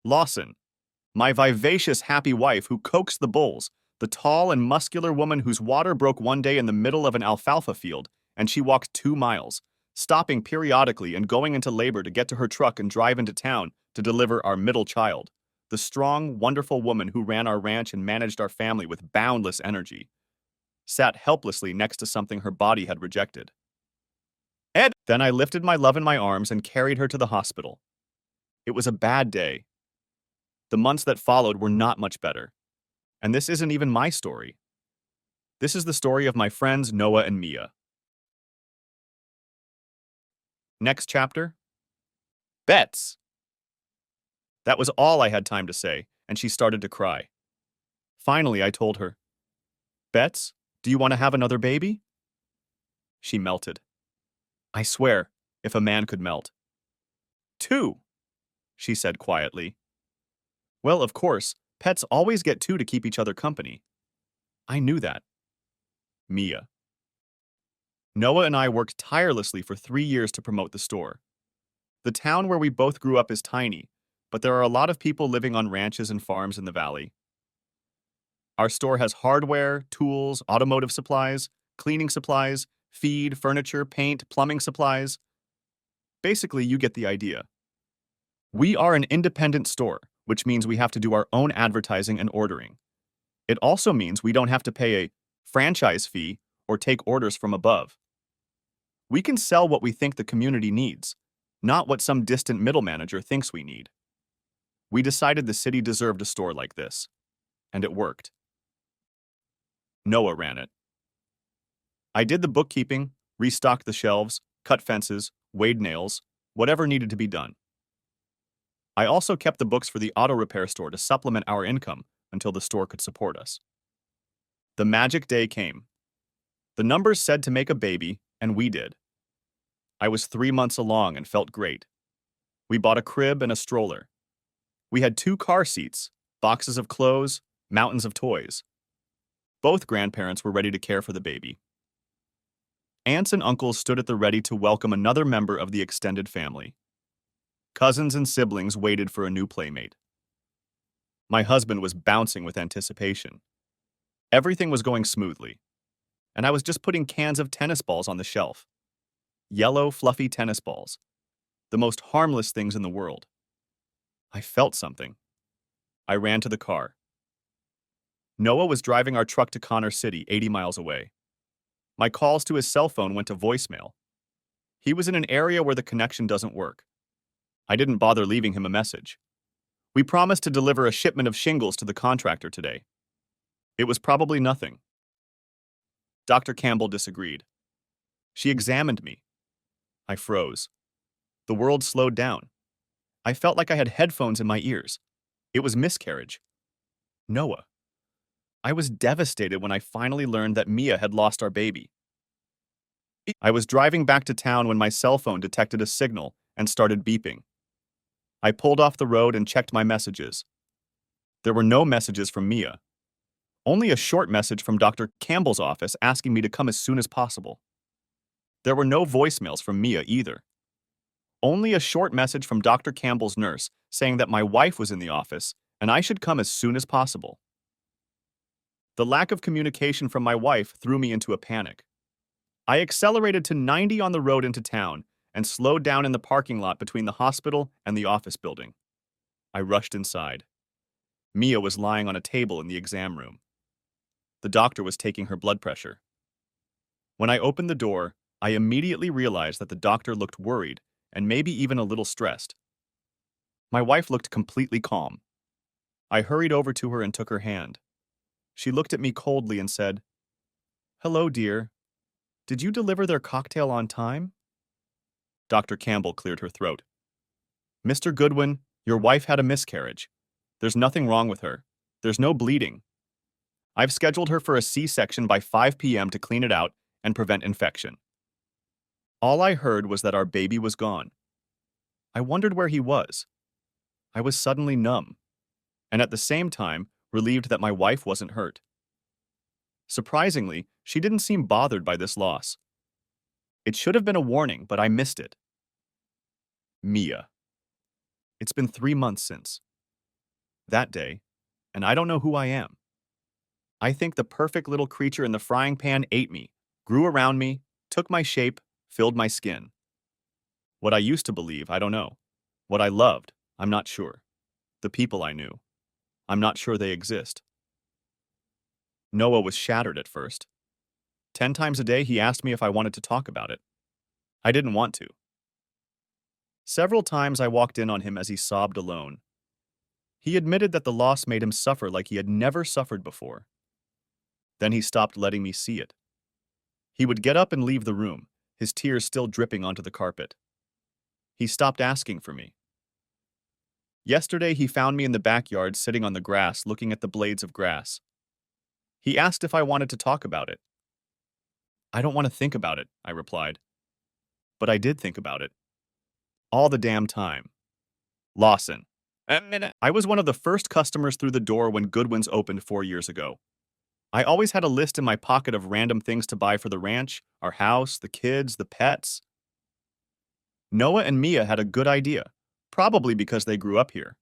Lawson, my vivacious, happy wife who coaxed the bulls, the tall and muscular woman whose water broke one day in the middle of an alfalfa field, and she walked 2 miles, stopping periodically and going into labor to get to her truck and drive into town to deliver our middle child. The strong, wonderful woman who ran our ranch and managed our family with boundless energy, sat helplessly next to something her body had rejected. Ed! Then I lifted my love in my arms and carried her to the hospital. It was a bad day. The months that followed were not much better. And this isn't even my story. This is the story of my friends Noah and Mia. Next chapter? Bets! That was all I had time to say, and she started to cry. Finally, I told her, Bets, do you want to have another baby? She melted. I swear, if a man could melt. 2, she said quietly. Well, of course, pets always get 2 to keep each other company. I knew that. Mia. Noah and I worked tirelessly for 3 years to promote the store. The town where we both grew up is tiny, but there are a lot of people living on ranches and farms in the valley. Our store has hardware, tools, automotive supplies, cleaning supplies, feed, furniture, paint, plumbing supplies. Basically, you get the idea. We are an independent store, which means we have to do our own advertising and ordering. It also means we don't have to pay a franchise fee or take orders from above. We can sell what we think the community needs, not what some distant middle manager thinks we need. We decided the city deserved a store like this, and it worked. Noah ran it. I did the bookkeeping, restocked the shelves, cut fences, weighed nails, whatever needed to be done. I also kept the books for the auto repair store to supplement our income until the store could support us. The magic day came. The numbers said to make a baby, and we did. I was 3 months along and felt great. We bought a crib and a stroller. We had 2 car seats, boxes of clothes, mountains of toys. Both grandparents were ready to care for the baby. Aunts and uncles stood at the ready to welcome another member of the extended family. Cousins and siblings waited for a new playmate. My husband was bouncing with anticipation. Everything was going smoothly, and I was just putting cans of tennis balls on the shelf. Yellow, fluffy tennis balls. The most harmless things in the world. I felt something. I ran to the car. Noah was driving our truck to Connor City, 80 miles away. My calls to his cell phone went to voicemail. He was in an area where the connection doesn't work. I didn't bother leaving him a message. We promised to deliver a shipment of shingles to the contractor today. It was probably nothing. Dr. Campbell disagreed. She examined me. I froze. The world slowed down. I felt like I had headphones in my ears. It was miscarriage. Noah. I was devastated when I finally learned that Mia had lost our baby. I was driving back to town when my cell phone detected a signal and started beeping. I pulled off the road and checked my messages. There were no messages from Mia. Only a short message from Dr. Campbell's office asking me to come as soon as possible. There were no voicemails from Mia either. Only a short message from Dr. Campbell's nurse saying that my wife was in the office and I should come as soon as possible. The lack of communication from my wife threw me into a panic. I accelerated to 90 on the road into town and slowed down in the parking lot between the hospital and the office building. I rushed inside. Mia was lying on a table in the exam room. The doctor was taking her blood pressure. When I opened the door, I immediately realized that the doctor looked worried and maybe even a little stressed. My wife looked completely calm. I hurried over to her and took her hand. She looked at me coldly and said, "Hello, dear. Did you deliver their cocktail on time?" Dr. Campbell cleared her throat. "Mr. Goodwin, your wife had a miscarriage. There's nothing wrong with her. There's no bleeding. I've scheduled her for a C-section by 5 p.m. to clean it out and prevent infection." All I heard was that our baby was gone. I wondered where he was. I was suddenly numb, and at the same time, relieved that my wife wasn't hurt. Surprisingly, she didn't seem bothered by this loss. It should have been a warning, but I missed it. Mia. It's been 3 months since. that day, and I don't know who I am. I think the perfect little creature in the frying pan ate me, grew around me, took my shape, filled my skin. What I used to believe, I don't know. What I loved, I'm not sure. The people I knew, I'm not sure they exist. Noah was shattered at first. 10 times a day, he asked me if I wanted to talk about it. I didn't want to. Several times I walked in on him as he sobbed alone. He admitted that the loss made him suffer like he had never suffered before. Then he stopped letting me see it. He would get up and leave the room, his tears still dripping onto the carpet. He stopped asking for me. Yesterday, he found me in the backyard sitting on the grass looking at the blades of grass. He asked if I wanted to talk about it. I don't want to think about it, I replied. But I did think about it. All the damn time. Lawson. I was one of the first customers through the door when Goodwin's opened 4 years ago. I always had a list in my pocket of random things to buy for the ranch, our house, the kids, the pets. Noah and Mia had a good idea, probably because they grew up here.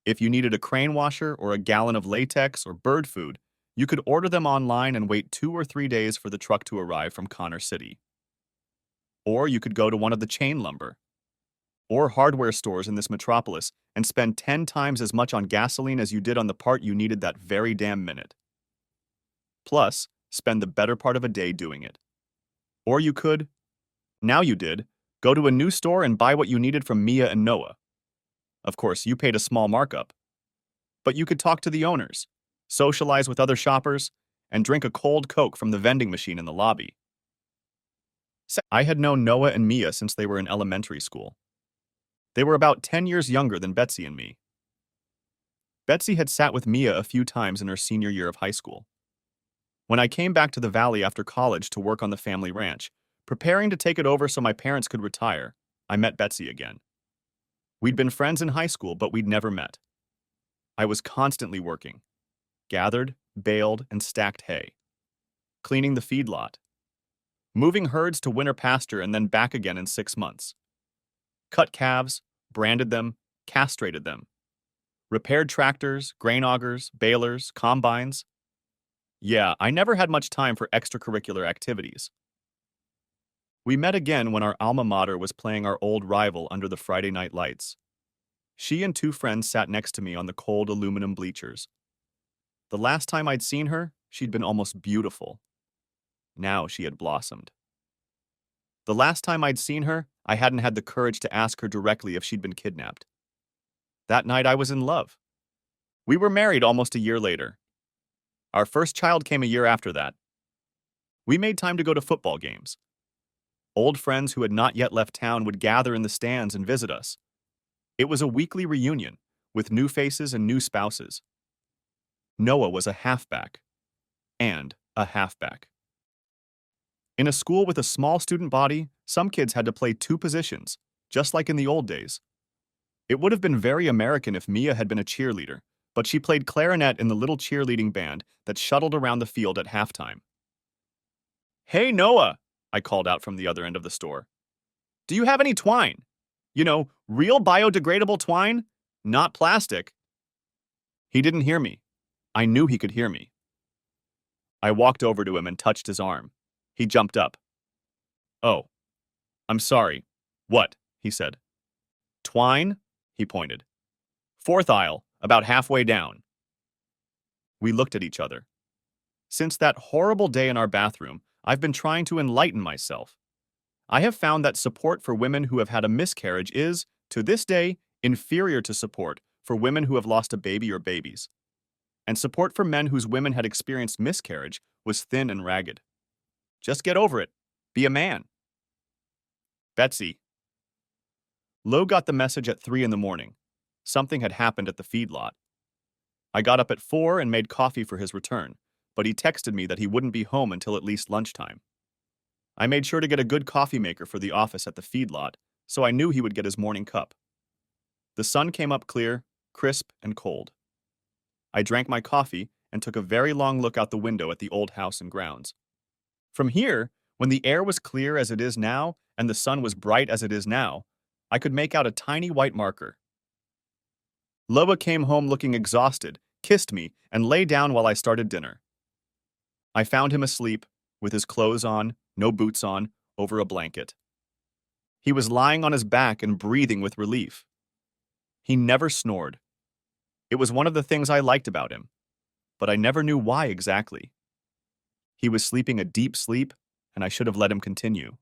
If you needed a crane washer or a gallon of latex or bird food, you could order them online and wait 2 or 3 days for the truck to arrive from Connor City. Or you could go to one of the chain lumber or hardware stores in this metropolis and spend 10 times as much on gasoline as you did on the part you needed that very damn minute. Plus, spend the better part of a day doing it. Or you could, now you did, go to a new store and buy what you needed from Mia and Noah. Of course, you paid a small markup. But you could talk to the owners, socialize with other shoppers, and drink a cold Coke from the vending machine in the lobby. I had known Noah and Mia since they were in elementary school. They were about 10 years younger than Betsy and me. Betsy had sat with Mia a few times in her senior year of high school. When I came back to the valley after college to work on the family ranch, preparing to take it over so my parents could retire, I met Betsy again. We'd been friends in high school, but we'd never met. I was constantly working. Gathered, baled, and stacked hay. Cleaning the feedlot. Moving herds to winter pasture and then back again in 6 months. Cut calves, branded them, castrated them. Repaired tractors, grain augers, balers, combines. Yeah, I never had much time for extracurricular activities. We met again when our alma mater was playing our old rival under the Friday night lights. She and 2 friends sat next to me on the cold aluminum bleachers. The last time I'd seen her, she'd been almost beautiful. Now she had blossomed. The last time I'd seen her, I hadn't had the courage to ask her directly if she'd been kidnapped. That night I was in love. We were married almost a year later. Our first child came a year after that. We made time to go to football games. Old friends who had not yet left town would gather in the stands and visit us. It was a weekly reunion, with new faces and new spouses. Noah was a halfback. And a halfback. In a school with a small student body, some kids had to play 2 positions, just like in the old days. It would have been very American if Mia had been a cheerleader, but she played clarinet in the little cheerleading band that shuttled around the field at halftime. "Hey, Noah," I called out from the other end of the store. "Do you have any twine? You know, real biodegradable twine? Not plastic." He didn't hear me. I knew he could hear me. I walked over to him and touched his arm. He jumped up. "Oh, I'm sorry. What?" he said. "Twine?" he pointed. "4th aisle, about halfway down." We looked at each other. Since that horrible day in our bathroom, I've been trying to enlighten myself. I have found that support for women who have had a miscarriage is, to this day, inferior to support for women who have lost a baby or babies. And support for men whose women had experienced miscarriage was thin and ragged. Just get over it. Be a man. Betsy. Lo got the message at 3 in the morning. Something had happened at the feedlot. I got up at 4 and made coffee for his return, but he texted me that he wouldn't be home until at least lunchtime. I made sure to get a good coffee maker for the office at the feedlot, so I knew he would get his morning cup. The sun came up clear, crisp, and cold. I drank my coffee and took a very long look out the window at the old house and grounds. From here, when the air was clear as it is now and the sun was bright as it is now, I could make out a tiny white marker. Loa came home looking exhausted, kissed me, and lay down while I started dinner. I found him asleep, with his clothes on, no boots on, over a blanket. He was lying on his back and breathing with relief. He never snored. It was one of the things I liked about him, but I never knew why exactly. He was sleeping a deep sleep, and I should have let him continue.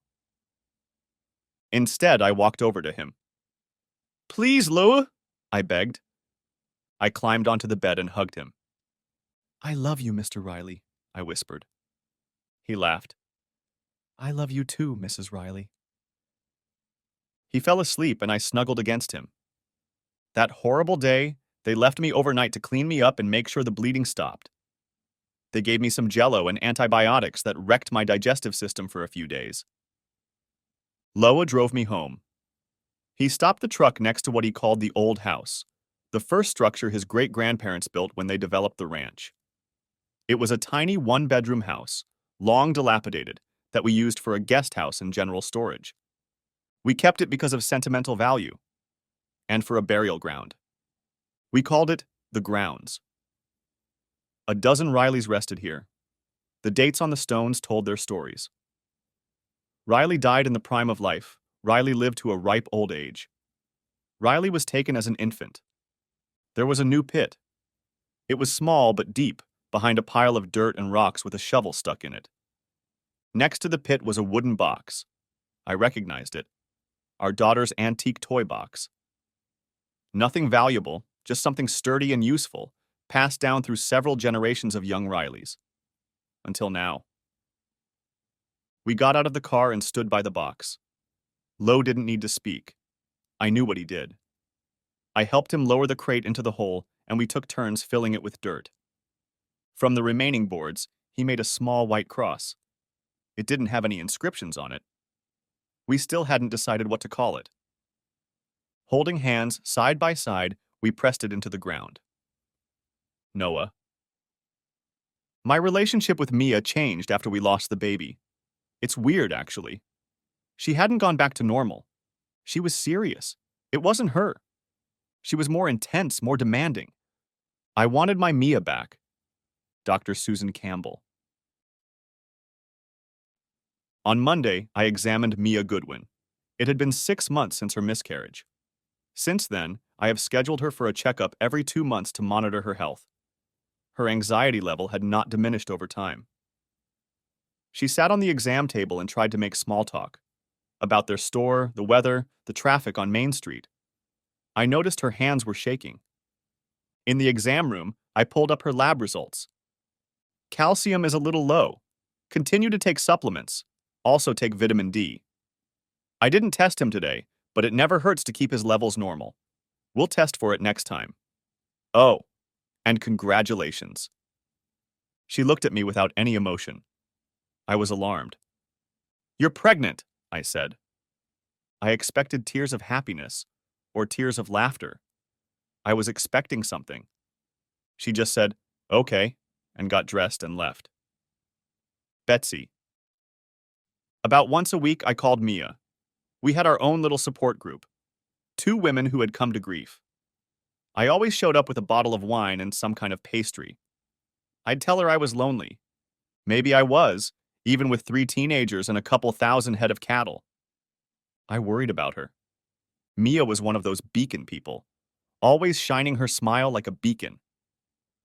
Instead, I walked over to him. "Please, Loa," I begged. I climbed onto the bed and hugged him. "I love you, Mr. Riley," I whispered. He laughed. "I love you too, Mrs. Riley." He fell asleep and I snuggled against him. That horrible day, they left me overnight to clean me up and make sure the bleeding stopped. They gave me some Jell-O and antibiotics that wrecked my digestive system for a few days. Loa drove me home. He stopped the truck next to what he called the old house, the first structure his great-grandparents built when they developed the ranch. It was a tiny one-bedroom house, long dilapidated, that we used for a guest house and general storage. We kept it because of sentimental value, and for a burial ground. We called it the grounds. A dozen Rileys rested here. The dates on the stones told their stories. Riley died in the prime of life. Riley lived to a ripe old age. Riley was taken as an infant. There was a new pit. It was small but deep, behind a pile of dirt and rocks with a shovel stuck in it. Next to the pit was a wooden box. I recognized it. Our daughter's antique toy box. Nothing valuable, just something sturdy and useful, passed down through several generations of young Rileys. Until now. We got out of the car and stood by the box. Lo didn't need to speak. I knew what he did. I helped him lower the crate into the hole, and we took turns filling it with dirt. From the remaining boards, he made a small white cross. It didn't have any inscriptions on it. We still hadn't decided what to call it. Holding hands side by side, we pressed it into the ground. Noah. My relationship with Mia changed after we lost the baby. It's weird, actually. She hadn't gone back to normal. She was serious. It wasn't her. She was more intense, more demanding. I wanted my Mia back. Dr. Susan Campbell. On Monday, I examined Mia Goodwin. It had been 6 months since her miscarriage. Since then, I have scheduled her for a checkup every 2 months to monitor her health. Her anxiety level had not diminished over time. She sat on the exam table and tried to make small talk about their store, the weather, the traffic on Main Street. I noticed her hands were shaking. In the exam room, I pulled up her lab results. Calcium is a little low. Continue to take supplements. Also take vitamin D. I didn't test him today, but it never hurts to keep his levels normal. We'll test for it next time. Oh, and congratulations. She looked at me without any emotion. I was alarmed. You're pregnant, I said. I expected tears of happiness, or tears of laughter. I was expecting something. She just said, okay, and got dressed and left. Betsy. About once a week, I called Mia. We had our own little support group. 2 women who had come to grief. I always showed up with a bottle of wine and some kind of pastry. I'd tell her I was lonely. Maybe I was, even with 3 teenagers and a couple thousand head of cattle. I worried about her. Mia was one of those beacon people, always shining her smile like a beacon.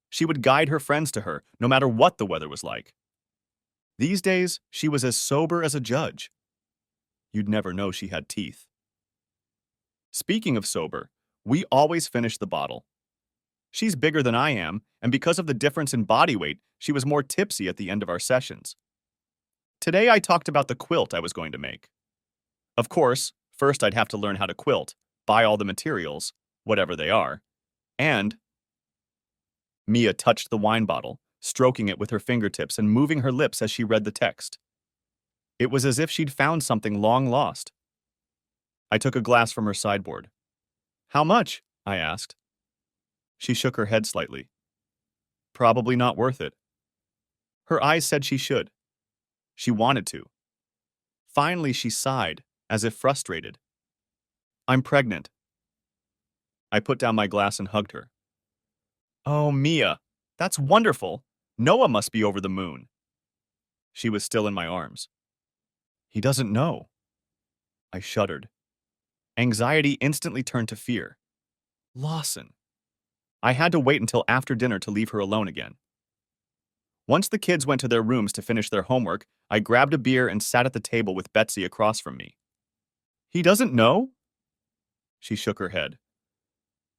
She would guide her friends to her, no matter what the weather was like. These days, she was as sober as a judge. You'd never know she had teeth. Speaking of sober, we always finish the bottle. She's bigger than I am, and because of the difference in body weight, she was more tipsy at the end of our sessions. Today I talked about the quilt I was going to make. Of course, first I'd have to learn how to quilt, buy all the materials, whatever they are, and... Mia touched the wine bottle, stroking it with her fingertips and moving her lips as she read the text. It was as if she'd found something long lost. I took a glass from her sideboard. How much? I asked. She shook her head slightly. Probably not worth it. Her eyes said she should. She wanted to. Finally, she sighed, as if frustrated. I'm pregnant. I put down my glass and hugged her. Oh, Mia, that's wonderful. Noah must be over the moon. She was still in my arms. He doesn't know. I shuddered. Anxiety instantly turned to fear. Lawson. I had to wait until after dinner to leave her alone again. Once the kids went to their rooms to finish their homework, I grabbed a beer and sat at the table with Betsy across from me. He doesn't know? She shook her head.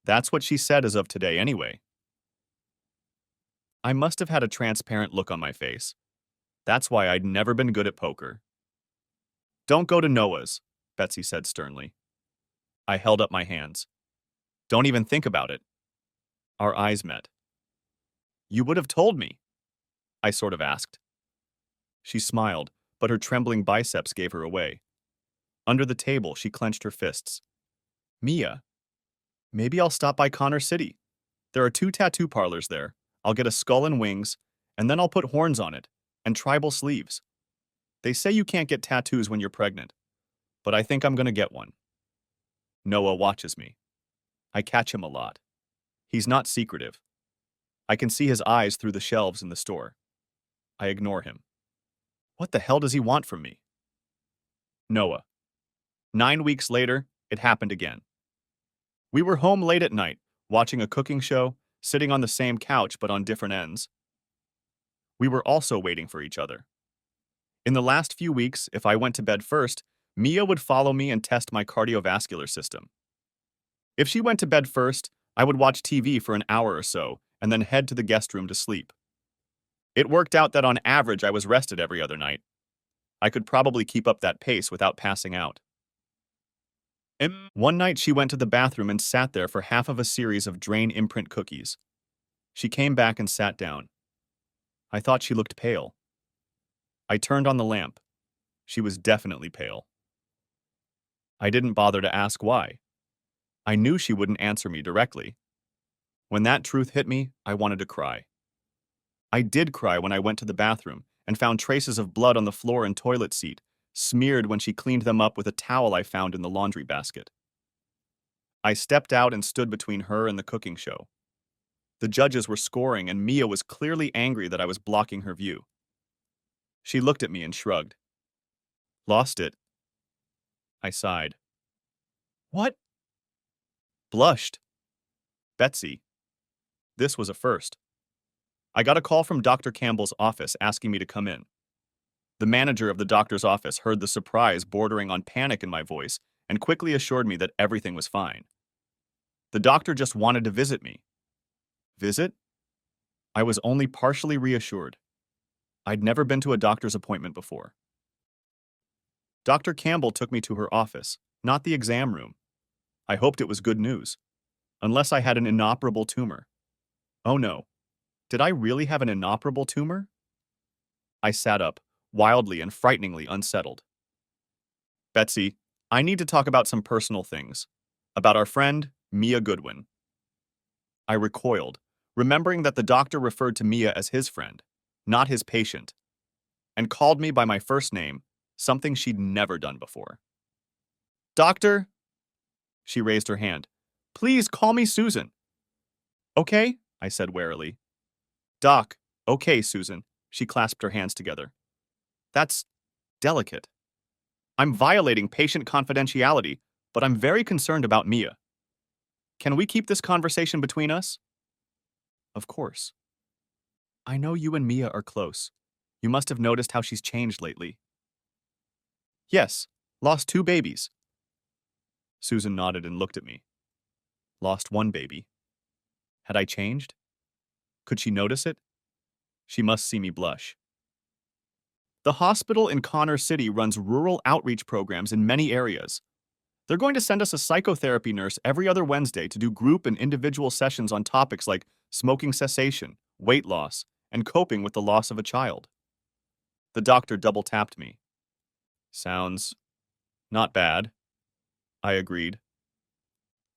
That's what she said as of today anyway. I must have had a transparent look on my face. That's why I'd never been good at poker. Don't go to Noah's, Betsy said sternly. I held up my hands. Don't even think about it. Our eyes met. You would have told me, I sort of asked. She smiled, but her trembling biceps gave her away. Under the table, she clenched her fists. Mia, maybe I'll stop by Connor City. There are 2 tattoo parlors there. I'll get a skull and wings, and then I'll put horns on it, and tribal sleeves. They say you can't get tattoos when you're pregnant, but I think I'm gonna get one. Noah watches me. I catch him a lot. He's not secretive. I can see his eyes through the shelves in the store. I ignore him. What the hell does he want from me? Noah. 9 weeks later, it happened again. We were home late at night, watching a cooking show, sitting on the same couch but on different ends. We were also waiting for each other. In the last few weeks, if I went to bed first, Mia would follow me and test my cardiovascular system. If she went to bed first, I would watch TV for an hour or so and then head to the guest room to sleep. It worked out that on average I was rested every other night. I could probably keep up that pace without passing out. One night she went to the bathroom and sat there for half of a series of Drain imprint cookies. She came back and sat down. I thought she looked pale. I turned on the lamp. She was definitely pale. I didn't bother to ask why. I knew she wouldn't answer me directly. When that truth hit me, I wanted to cry. I did cry when I went to the bathroom and found traces of blood on the floor and toilet seat, smeared when she cleaned them up with a towel I found in the laundry basket. I stepped out and stood between her and the cooking show. The judges were scoring and Mia was clearly angry that I was blocking her view. She looked at me and shrugged. Lost it. I sighed. What? Blushed. Betsy. This was a first. I got a call from Dr. Campbell's office asking me to come in. The manager of the doctor's office heard the surprise bordering on panic in my voice and quickly assured me that everything was fine. The doctor just wanted to visit me. Visit? I was only partially reassured. I'd never been to a doctor's appointment before. Dr. Campbell took me to her office, not the exam room. I hoped it was good news. Unless I had an inoperable tumor. Oh no. Did I really have an inoperable tumor? I sat up, wildly and frighteningly unsettled. Betsy, I need to talk about some personal things. About our friend, Mia Goodwin. I recoiled, remembering that the doctor referred to Mia as his friend, not his patient, and called me by my first name, something she'd never done before. Doctor? She raised her hand. Please call me Susan. Okay, I said warily. Doc, okay, Susan. She clasped her hands together. That's delicate. I'm violating patient confidentiality, but I'm very concerned about Mia. Can we keep this conversation between us? Of course. I know you and Mia are close. You must have noticed how she's changed lately. Yes, lost 2 babies. Susan nodded and looked at me. Lost 1 baby. Had I changed? Could she notice it? She must see me blush. The hospital in Connor City runs rural outreach programs in many areas. They're going to send us a psychotherapy nurse every other Wednesday to do group and individual sessions on topics like smoking cessation, weight loss, and coping with the loss of a child. The doctor double-tapped me. Sounds not bad, I agreed.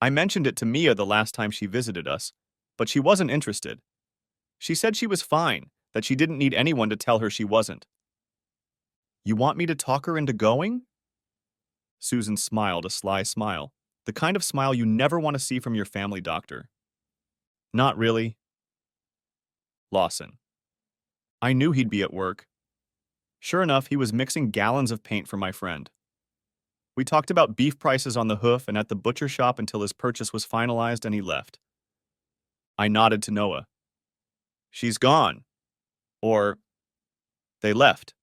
I mentioned it to Mia the last time she visited us, but she wasn't interested. She said she was fine, that she didn't need anyone to tell her she wasn't. You want me to talk her into going? Susan smiled a sly smile. The kind of smile you never want to see from your family doctor. Not really. Lawson. I knew he'd be at work. Sure enough, he was mixing gallons of paint for my friend. We talked about beef prices on the hoof and at the butcher shop until his purchase was finalized and he left. I nodded to Noah. She's gone. Or, they left.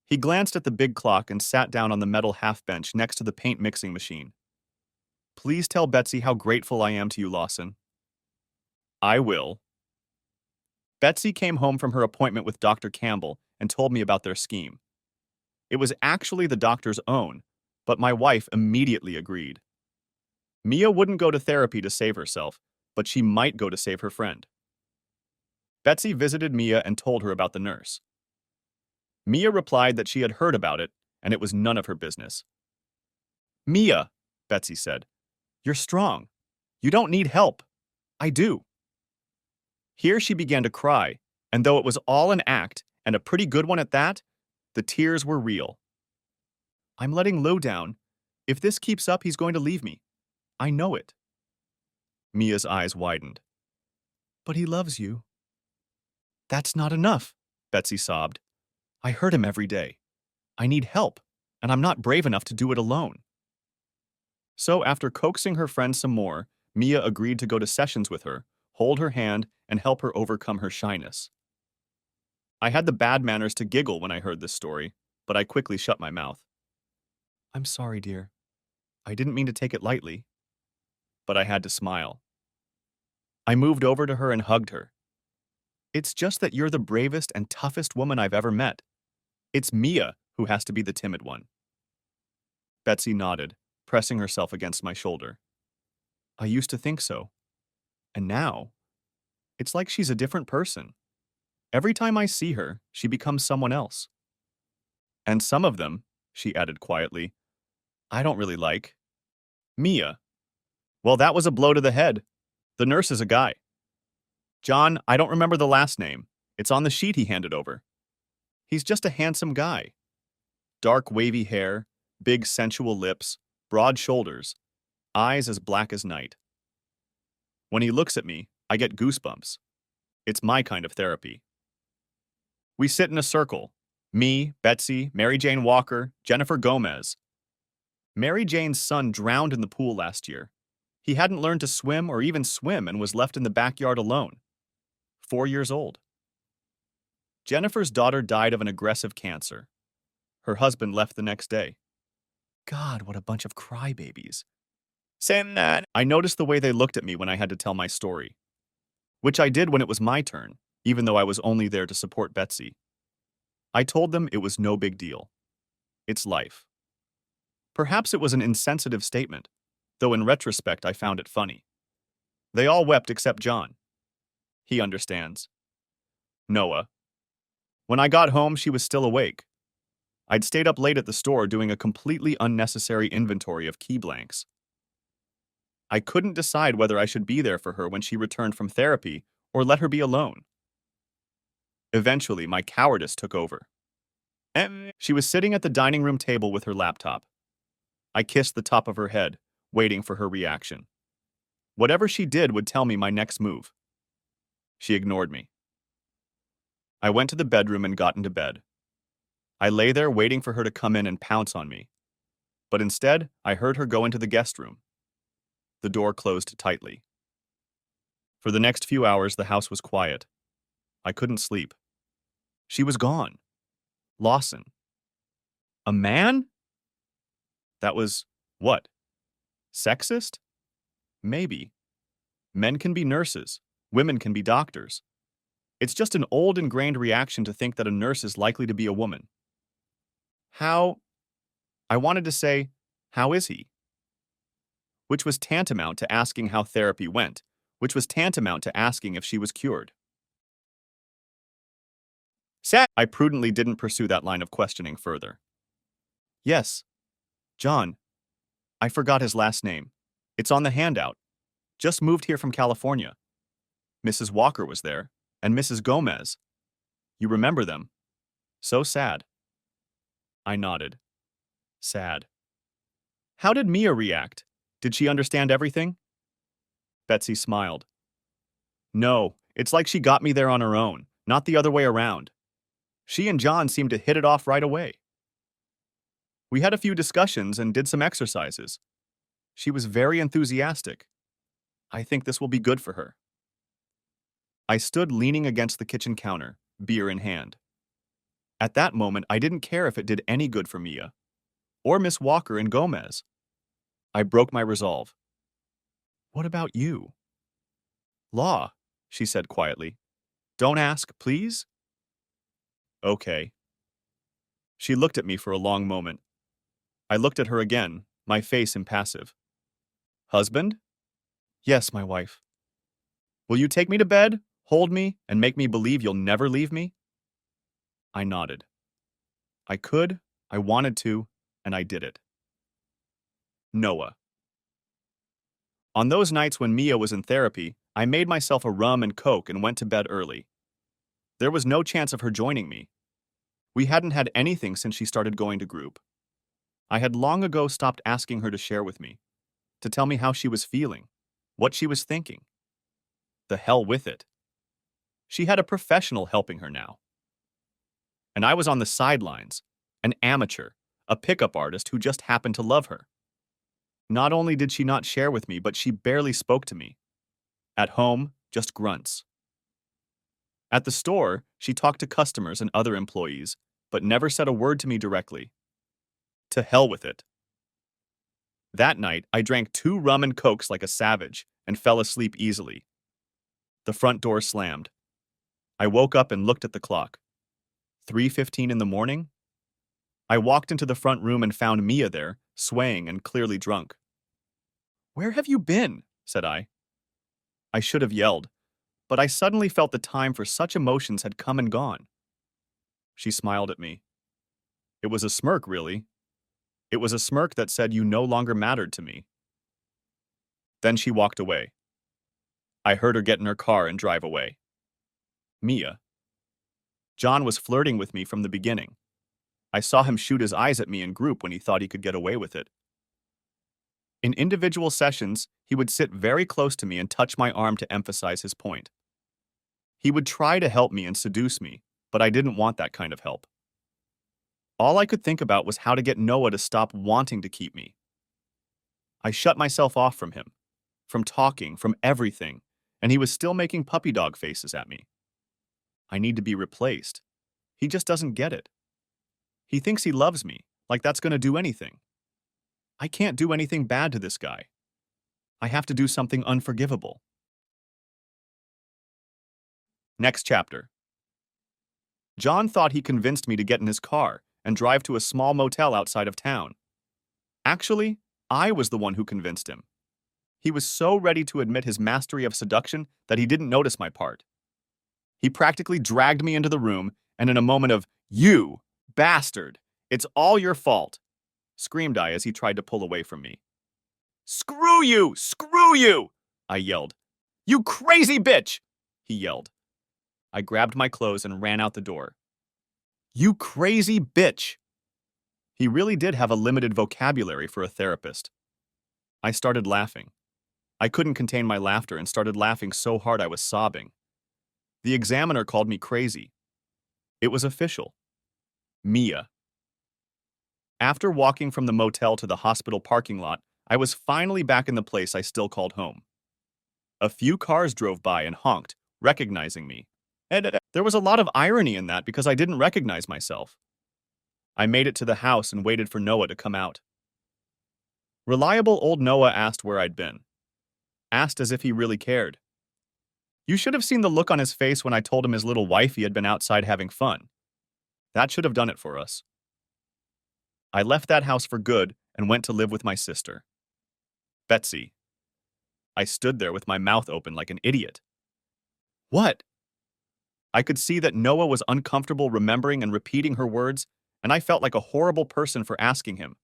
He glanced at the big clock and sat down on the metal half bench next to the paint mixing machine. Please tell Betsy how grateful I am to you, Lawson. I will. Betsy came home from her appointment with Dr. Campbell and told me about their scheme. It was actually the doctor's own, but my wife immediately agreed. Mia wouldn't go to therapy to save herself, but she might go to save her friend. Betsy visited Mia and told her about the nurse. Mia replied that she had heard about it, and it was none of her business. Mia, Betsy said, you're strong. You don't need help. I do. Here she began to cry, and though it was all an act, and a pretty good one at that, the tears were real. I'm letting Lou down. If this keeps up, he's going to leave me. I know it. Mia's eyes widened. But he loves you. That's not enough, Betsy sobbed. I hurt him every day. I need help, and I'm not brave enough to do it alone. So after coaxing her friend some more, Mia agreed to go to sessions with her, hold her hand, and help her overcome her shyness. I had the bad manners to giggle when I heard this story, but I quickly shut my mouth. I'm sorry, dear. I didn't mean to take it lightly. But I had to smile. I moved over to her and hugged her. It's just that you're the bravest and toughest woman I've ever met. It's Mia who has to be the timid one. Betsy nodded, pressing herself against my shoulder. I used to think so. And now, it's like she's a different person. Every time I see her, she becomes someone else. And some of them, she added quietly, I don't really like. Mia. Well, that was a blow to the head. The nurse is a guy. John, I don't remember the last name. It's on the sheet he handed over. He's just a handsome guy. Dark wavy hair, big sensual lips, broad shoulders, eyes as black as night. When he looks at me, I get goosebumps. It's my kind of therapy. We sit in a circle. Me, Betsy, Mary Jane Walker, Jennifer Gomez. Mary Jane's son drowned in the pool last year. He hadn't learned to swim or even swim and was left in the backyard alone. 4 years old. Jennifer's daughter died of an aggressive cancer. Her husband left the next day. God, what a bunch of crybabies. I noticed the way they looked at me when I had to tell my story. Which I did when it was my turn, even though I was only there to support Betsy. I told them it was no big deal. It's life. Perhaps it was an insensitive statement, though in retrospect I found it funny. They all wept except John. He understands. Noah. When I got home, she was still awake. I'd stayed up late at the store doing a completely unnecessary inventory of key blanks. I couldn't decide whether I should be there for her when she returned from therapy or let her be alone. Eventually, my cowardice took over. She was sitting at the dining room table with her laptop. I kissed the top of her head, waiting for her reaction. Whatever she did would tell me my next move. She ignored me. I went to the bedroom and got into bed. I lay there waiting for her to come in and pounce on me. But instead, I heard her go into the guest room. The door closed tightly. For the next few hours, the house was quiet. I couldn't sleep. She was gone. Lawson. A man? That was, what? Sexist? Maybe. Men can be nurses. Women can be doctors. It's just an old ingrained reaction to think that a nurse is likely to be a woman. I wanted to say, how is he? Which was tantamount to asking how therapy went, which was tantamount to asking if she was cured. I prudently didn't pursue that line of questioning further. Yes. John. I forgot his last name. It's on the handout. Just moved here from California. Mrs. Walker was there, and Mrs. Gomez. You remember them. So sad. I nodded. Sad. How did Mia react? Did she understand everything? Betsy smiled. No, it's like she got me there on her own, not the other way around. She and John seemed to hit it off right away. We had a few discussions and did some exercises. She was very enthusiastic. I think this will be good for her. I stood leaning against the kitchen counter, beer in hand. At that moment, I didn't care if it did any good for Mia, or Miss Walker and Gomez. I broke my resolve. What about you? Law, she said quietly. Don't ask, please? Okay. She looked at me for a long moment. I looked at her again, my face impassive. Husband? Yes, my wife. Will you take me to bed, hold me, and make me believe you'll never leave me? I nodded. I could, I wanted to, and I did it. Noah. On those nights when Mia was in therapy, I made myself a rum and coke and went to bed early. There was no chance of her joining me. We hadn't had anything since she started going to group. I had long ago stopped asking her to share with me, to tell me how she was feeling, what she was thinking. The hell with it. She had a professional helping her now. And I was on the sidelines, an amateur, a pickup artist who just happened to love her. Not only did she not share with me, but she barely spoke to me. At home, just grunts. At the store, she talked to customers and other employees, but never said a word to me directly. To hell with it. That night, I drank 2 rum and cokes like a savage and fell asleep easily. The front door slammed. I woke up and looked at the clock. 3:15 in the morning? I walked into the front room and found Mia there, swaying and clearly drunk. Where have you been? Said I. I should have yelled, but I suddenly felt the time for such emotions had come and gone. She smiled at me. It was a smirk, really. It was a smirk that said you no longer mattered to me. Then she walked away. I heard her get in her car and drive away. Mia. John was flirting with me from the beginning. I saw him shoot his eyes at me in group when he thought he could get away with it. In individual sessions, he would sit very close to me and touch my arm to emphasize his point. He would try to help me and seduce me, but I didn't want that kind of help. All I could think about was how to get Noah to stop wanting to keep me. I shut myself off from him, from talking, from everything, and he was still making puppy dog faces at me. I need to be replaced. He just doesn't get it. He thinks he loves me, like that's going to do anything. I can't do anything bad to this guy. I have to do something unforgivable. Next chapter. John thought he convinced me to get in his car and drive to a small motel outside of town. Actually, I was the one who convinced him. He was so ready to admit his mastery of seduction that he didn't notice my part. He practically dragged me into the room, and in a moment of, "You, bastard, it's all your fault," screamed I as he tried to pull away from me. "Screw you! Screw you!" I yelled. "You crazy bitch!" he yelled. I grabbed my clothes and ran out the door. You crazy bitch! He really did have a limited vocabulary for a therapist. I started laughing. I couldn't contain my laughter and started laughing so hard I was sobbing. The examiner called me crazy. It was official. Mia. After walking from the motel to the hospital parking lot, I was finally back in the place I still called home. A few cars drove by and honked, recognizing me. And there was a lot of irony in that because I didn't recognize myself. I made it to the house and waited for Noah to come out. Reliable old Noah asked where I'd been. Asked as if he really cared. You should have seen the look on his face when I told him his little wifey had been outside having fun. That should have done it for us. I left that house for good and went to live with my sister, Betsy. I stood there with my mouth open like an idiot. What? I could see that Noah was uncomfortable remembering and repeating her words, and I felt like a horrible person for asking him.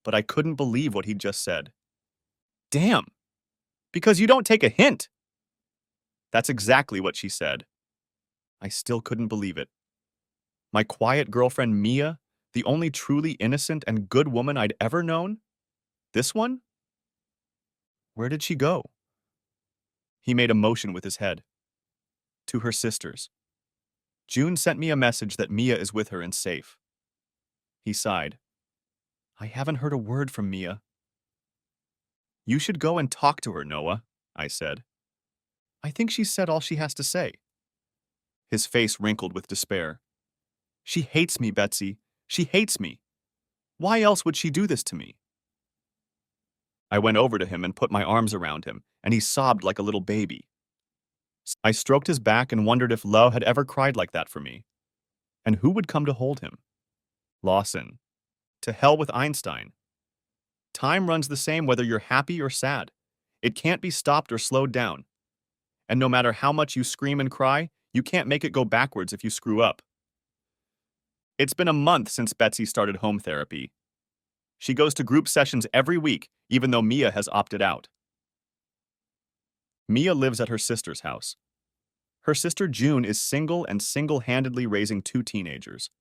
But I couldn't believe what he'd just said. Damn! Because you don't take a hint! That's exactly what she said. I still couldn't believe it. My quiet girlfriend Mia, the only truly innocent and good woman I'd ever known, This one? Where did she go? He made a motion with his head. To her sisters. June sent me a message that Mia is with her and safe. He sighed. I haven't heard a word from Mia. You should go and talk to her, Noah, I said. I think she's said all she has to say. His face wrinkled with despair. She hates me, Betsy. She hates me. Why else would she do this to me? I went over to him and put my arms around him, and he sobbed like a little baby. I stroked his back and wondered if Lo had ever cried like that for me. And who would come to hold him? Lawson. To hell with Einstein. Time runs the same whether you're happy or sad. It can't be stopped or slowed down. And no matter how much you scream and cry, you can't make it go backwards if you screw up. It's been a month since Betsy started home therapy. She goes to group sessions every week, even though Mia has opted out. Mia lives at her sister's house. Her sister June is single and single-handedly raising 2 teenagers.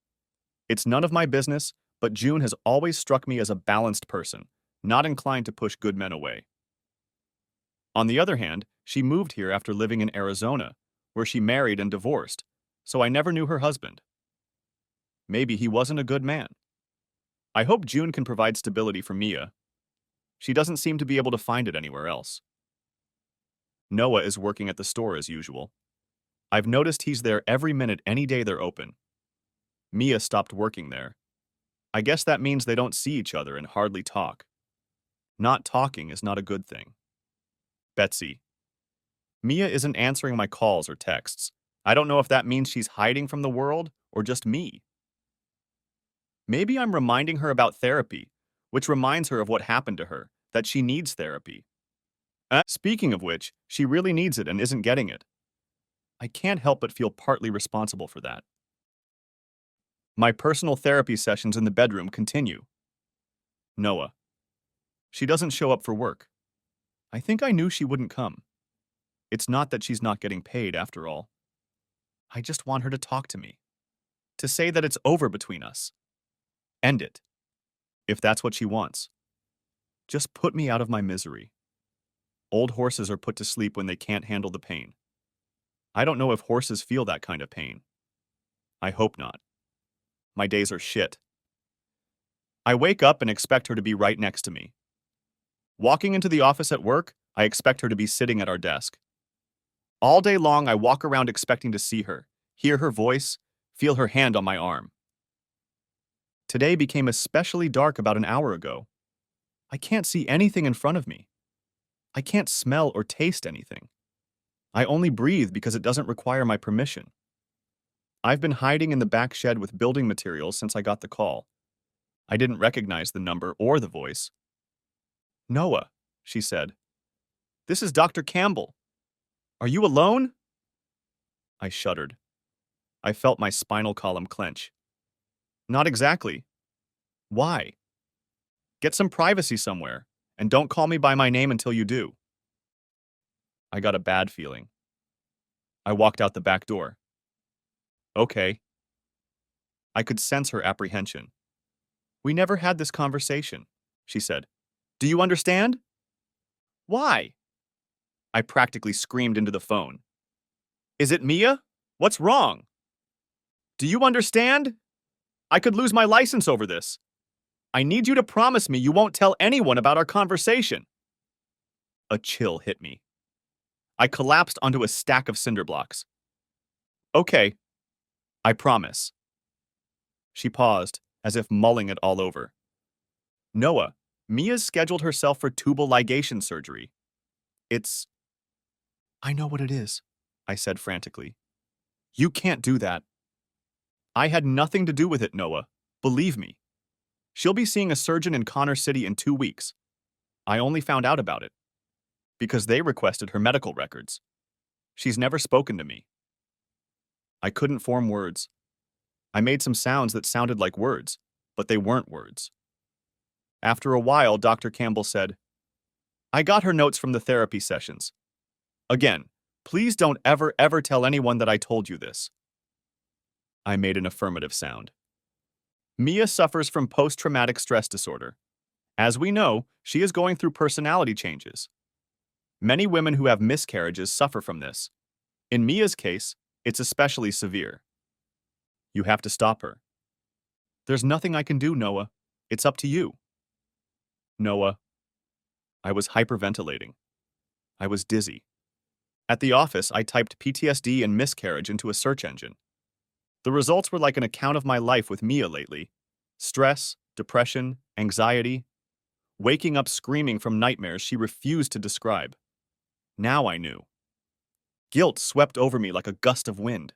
It's none of my business, but June has always struck me as a balanced person, not inclined to push good men away. On the other hand, she moved here after living in Arizona, where she married and divorced, so I never knew her husband. Maybe he wasn't a good man. I hope June can provide stability for Mia. She doesn't seem to be able to find it anywhere else. Noah is working at the store as usual. I've noticed he's there every minute any day they're open. Mia stopped working there. I guess that means they don't see each other and hardly talk. Not talking is not a good thing. Betsy. Mia isn't answering my calls or texts. I don't know if that means she's hiding from the world or just me. Maybe I'm reminding her about therapy, which reminds her of what happened to her, that she needs therapy. Speaking of which, she really needs it and isn't getting it. I can't help but feel partly responsible for that. My personal therapy sessions in the bedroom continue. Noah. She doesn't show up for work. I think I knew she wouldn't come. It's not that she's not getting paid, after all. I just want her to talk to me. To say that it's over between us. End it. If that's what she wants. Just put me out of my misery. Old horses are put to sleep when they can't handle the pain. I don't know if horses feel that kind of pain. I hope not. My days are shit. I wake up and expect her to be right next to me. Walking into the office at work, I expect her to be sitting at our desk. All day long, I walk around expecting to see her, hear her voice, feel her hand on my arm. Today became especially dark about an hour ago. I can't see anything in front of me. I can't smell or taste anything. I only breathe because it doesn't require my permission. I've been hiding in the back shed with building materials since I got the call. I didn't recognize the number or the voice. Noah, she said. This is Dr. Campbell. Are you alone? I shuddered. I felt my spinal column clench. Not exactly. Why? Get some privacy somewhere, and don't call me by my name until you do. I got a bad feeling. I walked out the back door. Okay. I could sense her apprehension. We never had this conversation, she said. Do you understand? Why? I practically screamed into the phone. Is it Mia? What's wrong? Do you understand? I could lose my license over this. I need you to promise me you won't tell anyone about our conversation. A chill hit me. I collapsed onto a stack of cinder blocks. Okay, I promise. She paused, as if mulling it all over. Noah, Mia's scheduled herself for tubal ligation surgery. I know what it is, I said frantically. You can't do that. I had nothing to do with it, Noah. Believe me. She'll be seeing a surgeon in Connor City in 2 weeks. I only found out about it because they requested her medical records. She's never spoken to me. I couldn't form words. I made some sounds that sounded like words, but they weren't words. After a while, Dr. Campbell said, I got her notes from the therapy sessions. Again, please don't ever tell anyone that I told you this. I made an affirmative sound. Mia suffers from post-traumatic stress disorder. As we know, she is going through personality changes. Many women who have miscarriages suffer from this. In Mia's case, it's especially severe. You have to stop her. There's nothing I can do, Noah. It's up to you. Noah. I was hyperventilating. I was dizzy. At the office, I typed PTSD and miscarriage into a search engine. The results were like an account of my life with Mia lately. Stress, depression, anxiety, waking up screaming from nightmares she refused to describe. Now I knew. Guilt swept over me like a gust of wind.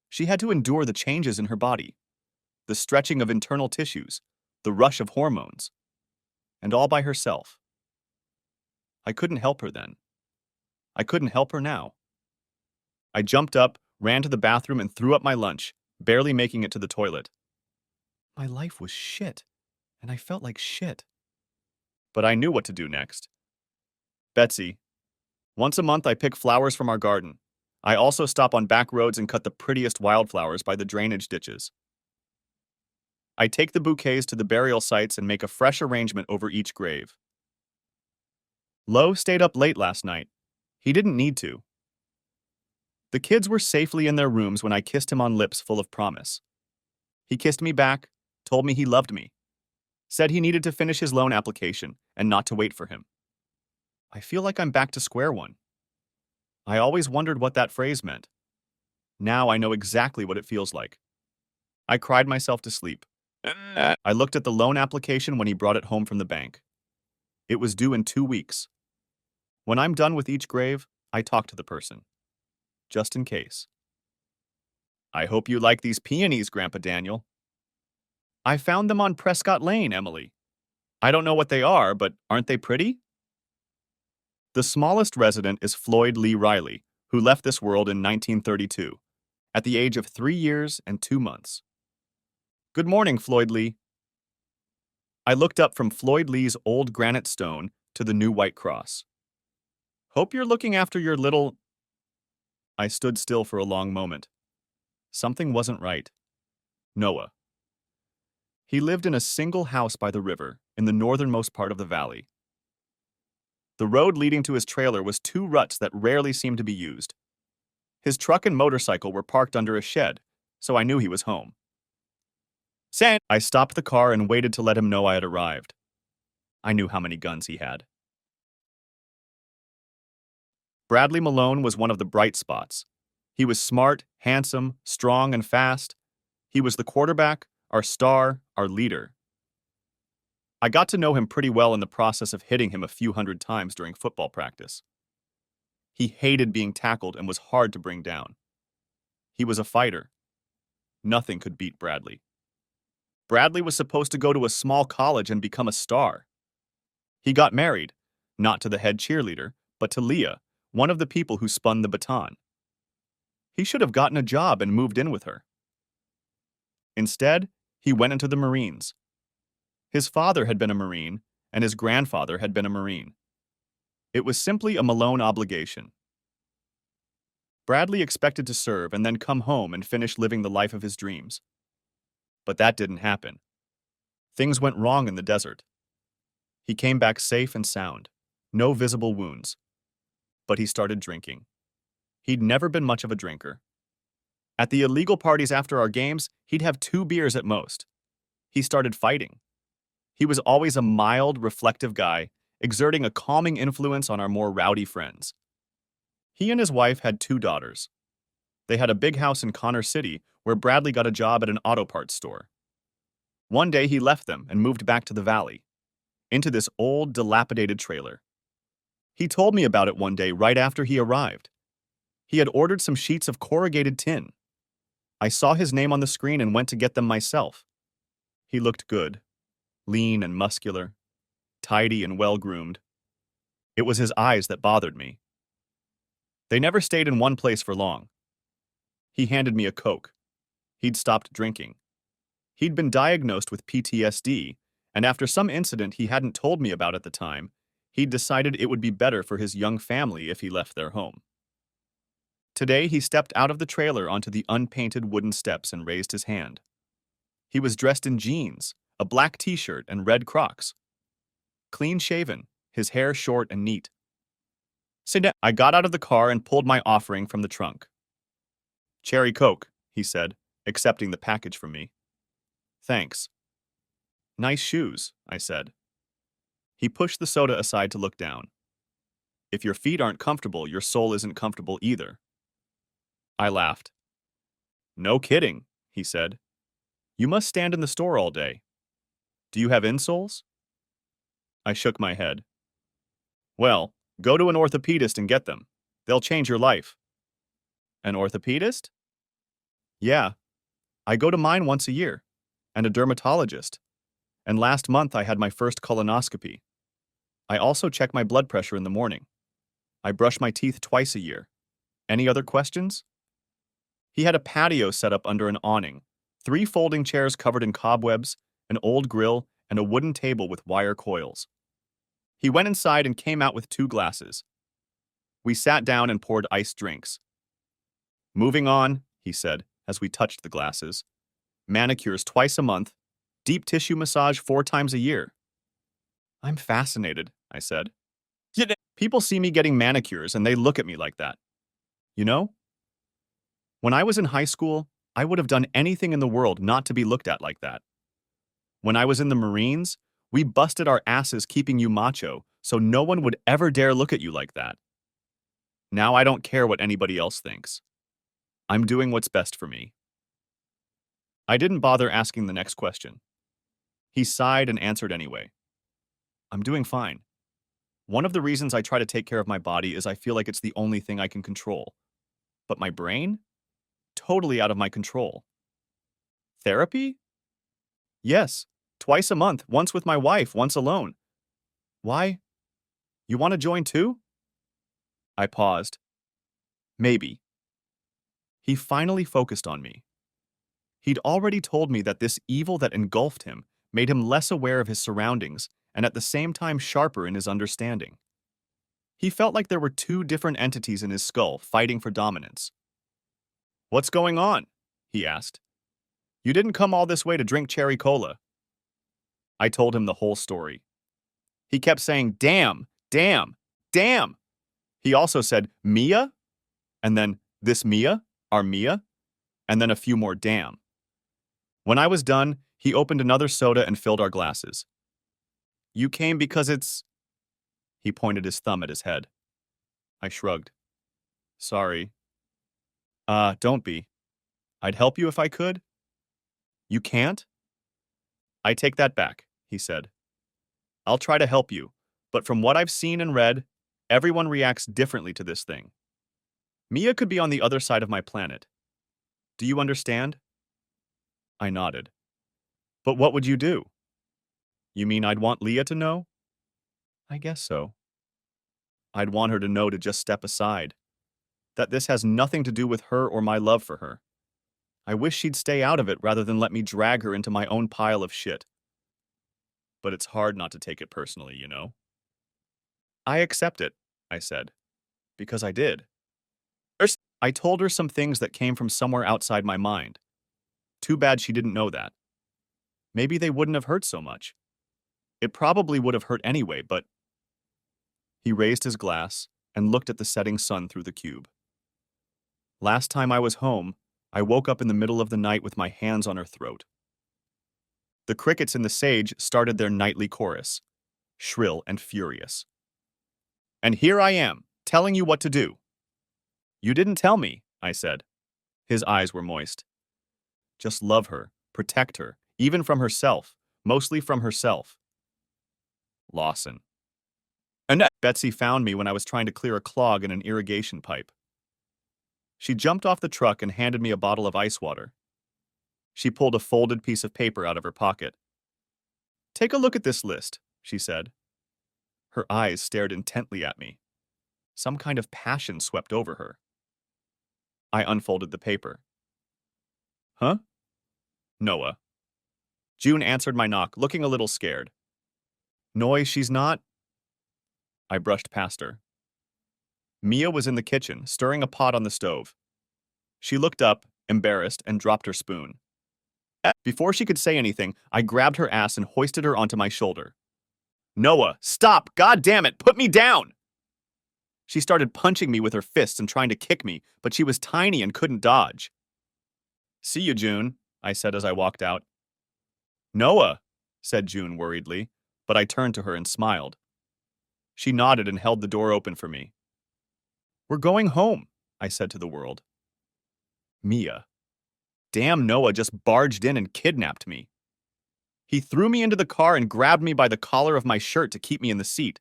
She had to endure the changes in her body, the stretching of internal tissues, the rush of hormones, and all by herself. I couldn't help her then. I couldn't help her now. I jumped up, ran to the bathroom, and threw up my lunch, barely making it to the toilet. My life was shit, and I felt like shit. But I knew what to do next. Betsy, once a month I pick flowers from our garden. I also stop on back roads and cut the prettiest wildflowers by the drainage ditches. I take the bouquets to the burial sites and make a fresh arrangement over each grave. Lo stayed up late last night. He didn't need to. The kids were safely in their rooms when I kissed him on lips full of promise. He kissed me back, told me he loved me, said he needed to finish his loan application and not to wait for him. I feel like I'm back to square one. I always wondered what that phrase meant. Now I know exactly what it feels like. I cried myself to sleep. I looked at the loan application when he brought it home from the bank. It was due in 2 weeks. When I'm done with each grave, I talk to the person. Just in case. I hope you like these peonies, Grandpa Daniel. I found them on Prescott Lane, Emily. I don't know what they are, but aren't they pretty? The smallest resident is Floyd Lee Riley, who left this world in 1932, at the age of 3 years and 2 months. Good morning, Floyd Lee. I looked up from Floyd Lee's old granite stone to the new white cross. Hope you're looking after your little... I stood still for a long moment. Something wasn't right. Noah. He lived in a single house by the river in the northernmost part of the valley. The road leading to his trailer was 2 ruts that rarely seemed to be used. His truck and motorcycle were parked under a shed, so I knew he was home. I stopped the car and waited to let him know I had arrived. I knew how many guns he had. Bradley Malone was one of the bright spots. He was smart, handsome, strong, and fast. He was the quarterback, our star, our leader. I got to know him pretty well in the process of hitting him a few hundred times during football practice. He hated being tackled and was hard to bring down. He was a fighter. Nothing could beat Bradley. Bradley was supposed to go to a small college and become a star. He got married, not to the head cheerleader, but to Leah, one of the people who spun the baton. He should have gotten a job and moved in with her. Instead, he went into the Marines. His father had been a Marine, and his grandfather had been a Marine. It was simply a Malone obligation. Bradley expected to serve and then come home and finish living the life of his dreams. But that didn't happen. Things went wrong in the desert. He came back safe and sound, no visible wounds. But he started drinking. He'd never been much of a drinker. At the illegal parties after our games, he'd have 2 beers at most. He started fighting. He was always a mild, reflective guy, exerting a calming influence on our more rowdy friends. He and his wife had 2 daughters. They had a big house in Connor City where Bradley got a job at an auto parts store. One day he left them and moved back to the valley, into this old, dilapidated trailer. He told me about it one day right after he arrived. He had ordered some sheets of corrugated tin. I saw his name on the screen and went to get them myself. He looked good, lean and muscular, tidy and well-groomed. It was his eyes that bothered me. They never stayed in one place for long. He handed me a Coke. He'd stopped drinking. He'd been diagnosed with PTSD, and after some incident he hadn't told me about at the time, he'd decided it would be better for his young family if he left their home. Today he stepped out of the trailer onto the unpainted wooden steps and raised his hand. He was dressed in jeans, a black t-shirt, and red Crocs. clean-shaven, his hair short and neat. Sit down. I got out of the car and pulled my offering from the trunk. Cherry Coke, he said, accepting the package from me. Thanks. Nice shoes, I said. He pushed the soda aside to look down. If your feet aren't comfortable, your soul isn't comfortable either. I laughed. No kidding, he said. You must stand in the store all day. Do you have insoles? I shook my head. Well, go to an orthopedist and get them. They'll change your life. An orthopedist? Yeah. I go to mine once a year. And a dermatologist. And last month I had my first colonoscopy. I also check my blood pressure in the morning. I brush my teeth twice a year. Any other questions? He had a patio set up under an awning, 3 folding chairs covered in cobwebs, an old grill, and a wooden table with wire coils. He went inside and came out with 2 glasses. We sat down and poured iced drinks. Moving on, he said, as we touched the glasses. Manicures twice a month, deep tissue massage 4 times a year. I'm fascinated, I said. People see me getting manicures and they look at me like that. You know? When I was in high school, I would have done anything in the world not to be looked at like that. When I was in the Marines, we busted our asses keeping you macho, so no one would ever dare look at you like that. Now I don't care what anybody else thinks. I'm doing what's best for me. I didn't bother asking the next question. He sighed and answered anyway. I'm doing fine. One of the reasons I try to take care of my body is I feel like it's the only thing I can control. But my brain? Totally out of my control. Therapy? Yes, twice a month, once with my wife, once alone. Why? You want to join too? I paused. Maybe. He finally focused on me. He'd already told me that this evil that engulfed him made him less aware of his surroundings and at the same time sharper in his understanding. He felt like there were 2 different entities in his skull fighting for dominance. What's going on? He asked. You didn't come all this way to drink cherry cola. I told him the whole story. He kept saying, damn, damn, damn. He also said, Mia? And then, this Mia? Our Mia? And then a few more damn. When I was done, he opened another soda and filled our glasses. You came because it's... He pointed his thumb at his head. I shrugged. Sorry. Don't be. I'd help you if I could. You can't? I take that back, he said. I'll try to help you, but from what I've seen and read, everyone reacts differently to this thing. Mia could be on the other side of my planet. Do you understand? I nodded. But what would you do? You mean I'd want Leah to know? I guess so. I'd want her to know to just step aside. That this has nothing to do with her or my love for her. I wish she'd stay out of it rather than let me drag her into my own pile of shit. But it's hard not to take it personally, you know? I accept it, I said. Because I did. I told her some things that came from somewhere outside my mind. Too bad she didn't know that. Maybe they wouldn't have hurt so much. It probably would have hurt anyway, but... He raised his glass and looked at the setting sun through the cube. Last time I was home, I woke up in the middle of the night with my hands on her throat. The crickets in the sage started their nightly chorus, shrill and furious. And here I am, telling you what to do. You didn't tell me, I said. His eyes were moist. Just love her, protect her, even from herself, mostly from herself. Lawson. And Betsy found me when I was trying to clear a clog in an irrigation pipe. She jumped off the truck and handed me a bottle of ice water. She pulled a folded piece of paper out of her pocket. Take a look at this list, she said. Her eyes stared intently at me. Some kind of passion swept over her. I unfolded the paper. Huh? Noah. June answered my knock, looking a little scared. Noy, she's not... I brushed past her. Mia was in the kitchen, stirring a pot on the stove. She looked up, embarrassed, and dropped her spoon. Before she could say anything, I grabbed her ass and hoisted her onto my shoulder. Noah, stop! God damn it! Put me down! She started punching me with her fists and trying to kick me, but she was tiny and couldn't dodge. See you, June, I said as I walked out. Noah, said June worriedly, but I turned to her and smiled. She nodded and held the door open for me. We're going home, I said to the world. Mia. Damn, Noah just barged in and kidnapped me. He threw me into the car and grabbed me by the collar of my shirt to keep me in the seat.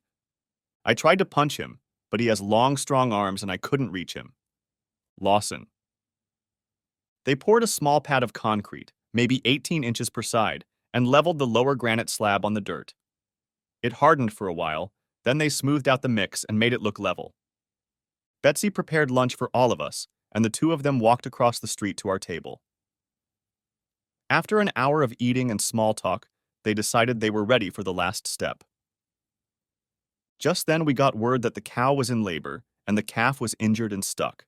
I tried to punch him, but he has long, strong arms and I couldn't reach him. Lawson. They poured a small pad of concrete, maybe 18 inches per side, and leveled the lower granite slab on the dirt. It hardened for a while, then they smoothed out the mix and made it look level. Betsy prepared lunch for all of us, and the two of them walked across the street to our table. After an hour of eating and small talk, they decided they were ready for the last step. Just then we got word that the cow was in labor and the calf was injured and stuck.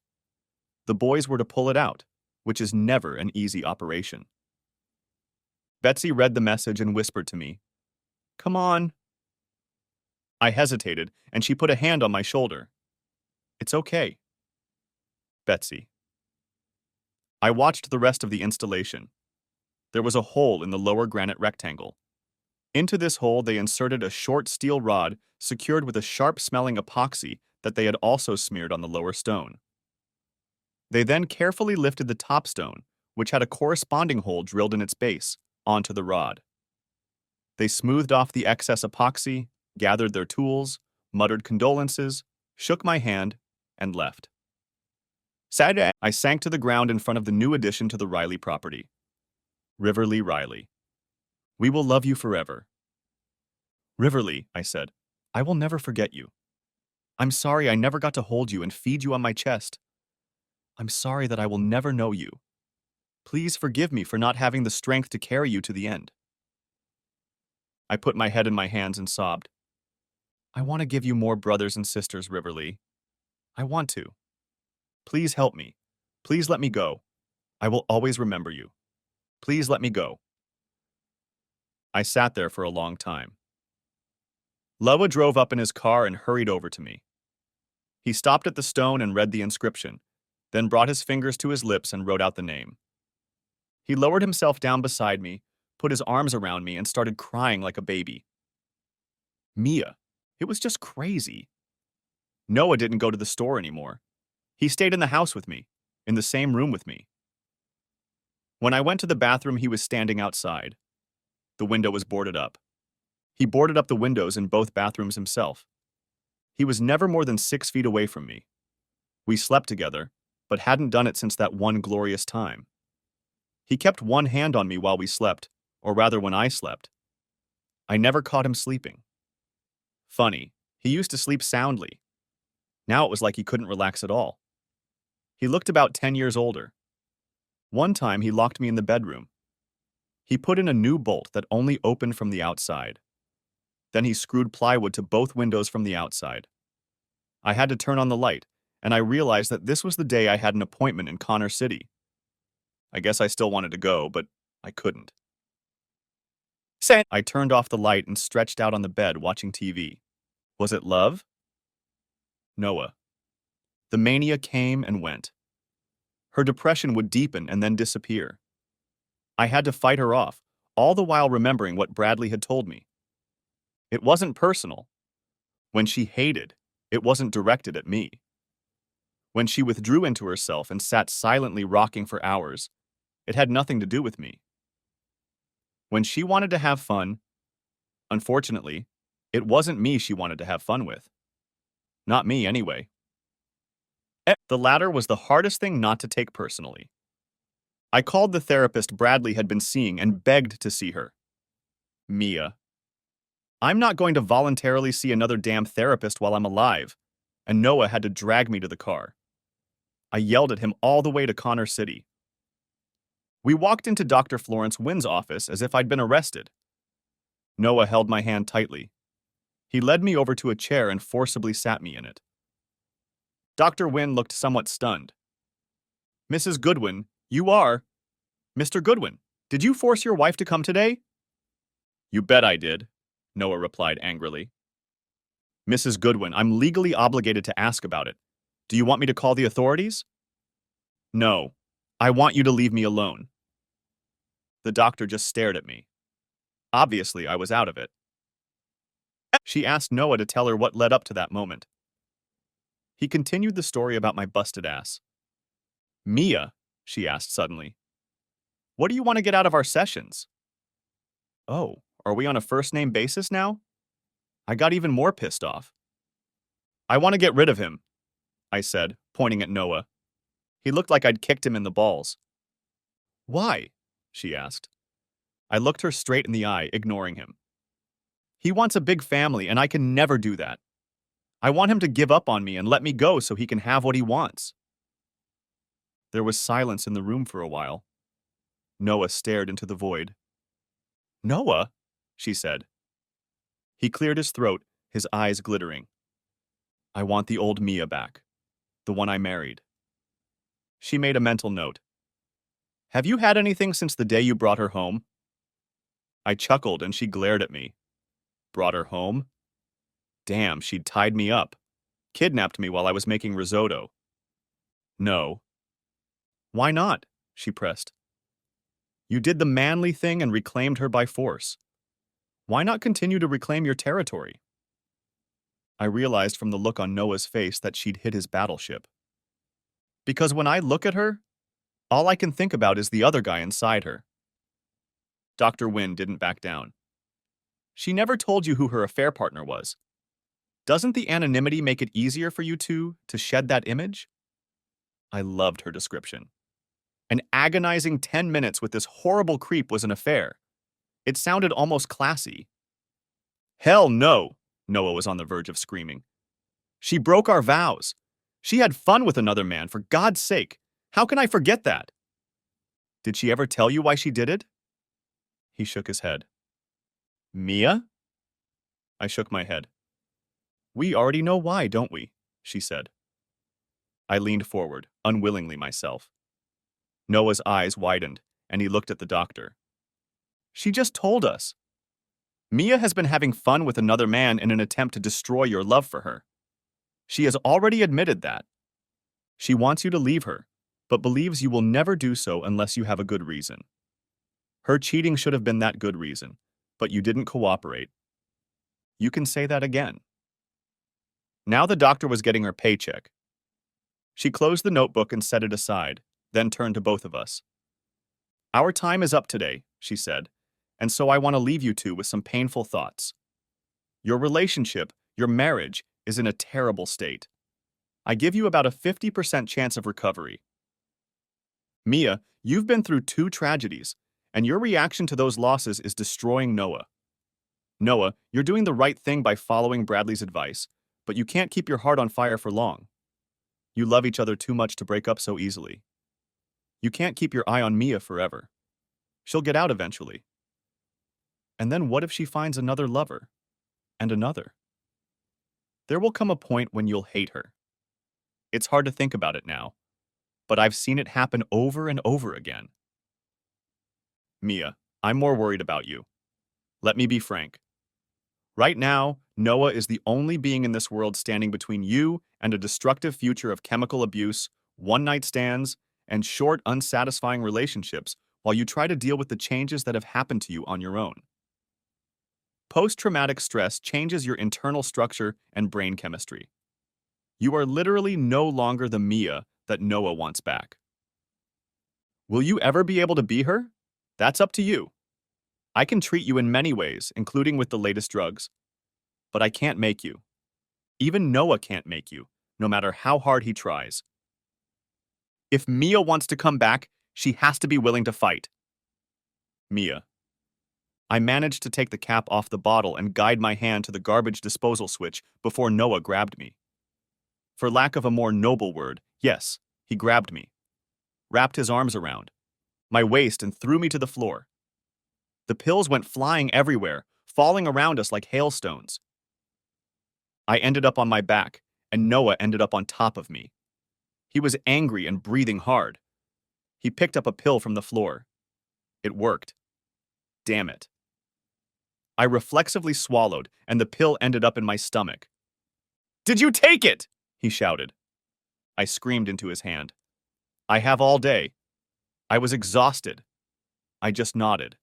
The boys were to pull it out, which is never an easy operation. Betsy read the message and whispered to me, "Come on." I hesitated, and she put a hand on my shoulder. "It's okay." Betsy. I watched the rest of the installation. There was a hole in the lower granite rectangle. Into this hole they inserted a short steel rod secured with a sharp-smelling epoxy that they had also smeared on the lower stone. They then carefully lifted the top stone, which had a corresponding hole drilled in its base, onto the rod. They smoothed off the excess epoxy, gathered their tools, muttered condolences, shook my hand, and left. Saturday, I sank to the ground in front of the new addition to the Riley property. Riverly Riley. We will love you forever. Riverly, I said, I will never forget you. I'm sorry I never got to hold you and feed you on my chest. I'm sorry that I will never know you. Please forgive me for not having the strength to carry you to the end. I put my head in my hands and sobbed. I want to give you more brothers and sisters, Riverly. I want to. Please help me. Please let me go. I will always remember you. Please let me go. I sat there for a long time. Loa drove up in his car and hurried over to me. He stopped at the stone and read the inscription, then brought his fingers to his lips and wrote out the name. He lowered himself down beside me, put his arms around me, and started crying like a baby. Mia, it was just crazy. Noah didn't go to the store anymore. He stayed in the house with me, in the same room with me. When I went to the bathroom, he was standing outside. The window was boarded up. He boarded up the windows in both bathrooms himself. He was never more than 6 feet away from me. We slept together, but hadn't done it since that one glorious time. He kept one hand on me while we slept, or rather when I slept. I never caught him sleeping. Funny, he used to sleep soundly. Now it was like he couldn't relax at all. He looked about 10 years older. One time he locked me in the bedroom. He put in a new bolt that only opened from the outside. Then he screwed plywood to both windows from the outside. I had to turn on the light, and I realized that this was the day I had an appointment in Connor City. I guess I still wanted to go, but I couldn't. I turned off the light and stretched out on the bed watching TV. Was it love? Noah. The mania came and went. Her depression would deepen and then disappear. I had to fight her off, all the while remembering what Bradley had told me. It wasn't personal. When she hated, it wasn't directed at me. When she withdrew into herself and sat silently rocking for hours, it had nothing to do with me. When she wanted to have fun, unfortunately, it wasn't me she wanted to have fun with. Not me, anyway. The latter was the hardest thing not to take personally. I called the therapist Bradley had been seeing and begged to see her. Mia. I'm not going to voluntarily see another damn therapist while I'm alive, and Noah had to drag me to the car. I yelled at him all the way to Connor City. We walked into Dr. Florence Wynn's office as if I'd been arrested. Noah held my hand tightly. He led me over to a chair and forcibly sat me in it. Dr. Wynn looked somewhat stunned. Mrs. Goodwin, you are... Mr. Goodwin, did you force your wife to come today? You bet I did. Noah replied angrily. Mrs. Goodwin, I'm legally obligated to ask about it. Do you want me to call the authorities? No. I want you to leave me alone. The doctor just stared at me. Obviously, I was out of it. She asked Noah to tell her what led up to that moment. He continued the story about my busted ass. Mia, she asked suddenly, what do you want to get out of our sessions? Oh, are we on a first-name basis now? I got even more pissed off. I want to get rid of him, I said, pointing at Noah. He looked like I'd kicked him in the balls. Why? She asked. I looked her straight in the eye, ignoring him. He wants a big family, and I can never do that. I want him to give up on me and let me go so he can have what he wants. There was silence in the room for a while. Noah stared into the void. Noah, she said. He cleared his throat, his eyes glittering. I want the old Mia back, the one I married. She made a mental note. Have you had anything since the day you brought her home? I chuckled and she glared at me. Brought her home? Damn, she'd tied me up. Kidnapped me while I was making risotto. No. Why not? She pressed. You did the manly thing and reclaimed her by force. Why not continue to reclaim your territory? I realized from the look on Noah's face that she'd hit his battleship. Because when I look at her, all I can think about is the other guy inside her. Dr. Wynne didn't back down. She never told you who her affair partner was. Doesn't the anonymity make it easier for you two to shed that image? I loved her description. An agonizing 10 minutes with this horrible creep was an affair. It sounded almost classy. Hell no, Noah was on the verge of screaming. She broke our vows. She had fun with another man, for God's sake. How can I forget that? Did she ever tell you why she did it? He shook his head. Mia? I shook my head. We already know why, don't we? She said. I leaned forward, unwillingly myself. Noah's eyes widened, and he looked at the doctor. She just told us. Mia has been having fun with another man in an attempt to destroy your love for her. She has already admitted that. She wants you to leave her, but believes you will never do so unless you have a good reason. Her cheating should have been that good reason, but you didn't cooperate. You can say that again. Now the doctor was getting her paycheck. She closed the notebook and set it aside, then turned to both of us. Our time is up today, she said, and so I want to leave you two with some painful thoughts. Your relationship, your marriage, is in a terrible state. I give you about a 50% chance of recovery. Mia, you've been through 2 tragedies, and your reaction to those losses is destroying Noah. Noah, you're doing the right thing by following Bradley's advice, but you can't keep your heart on fire for long. You love each other too much to break up so easily. You can't keep your eye on Mia forever. She'll get out eventually. And then what if she finds another lover? And another? There will come a point when you'll hate her. It's hard to think about it now, but I've seen it happen over and over again. Mia, I'm more worried about you. Let me be frank. Right now, Noah is the only being in this world standing between you and a destructive future of chemical abuse, one-night stands, and short, unsatisfying relationships while you try to deal with the changes that have happened to you on your own. Post-traumatic stress changes your internal structure and brain chemistry. You are literally no longer the Mia that Noah wants back. Will you ever be able to be her? That's up to you. I can treat you in many ways, including with the latest drugs. But I can't make you. Even Noah can't make you, no matter how hard he tries. If Mia wants to come back, she has to be willing to fight. Mia. I managed to take the cap off the bottle and guide my hand to the garbage disposal switch before Noah grabbed me. For lack of a more noble word, yes, he grabbed me, wrapped his arms around my waist and threw me to the floor. The pills went flying everywhere, falling around us like hailstones. I ended up on my back, and Noah ended up on top of me. He was angry and breathing hard. He picked up a pill from the floor. It worked. Damn it. I reflexively swallowed, and the pill ended up in my stomach. "Did you take it?" he shouted. I screamed into his hand. "I have all day." I was exhausted. I just nodded.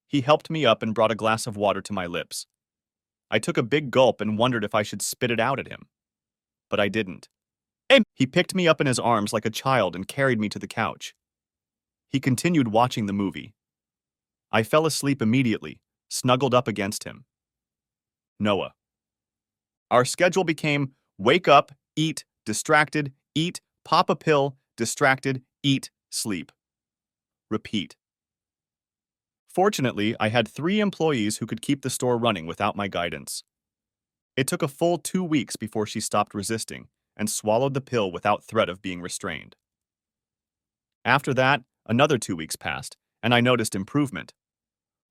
He helped me up and brought a glass of water to my lips. I took a big gulp and wondered if I should spit it out at him. But I didn't. He picked me up in his arms like a child and carried me to the couch. He continued watching the movie. I fell asleep immediately, snuggled up against him. Noah. Our schedule became wake up, eat, distracted, eat, pop a pill, distracted, eat, sleep. Repeat. Fortunately, I had 3 employees who could keep the store running without my guidance. It took a full 2 weeks before she stopped resisting and swallowed the pill without threat of being restrained. After that, another 2 weeks passed, and I noticed improvement.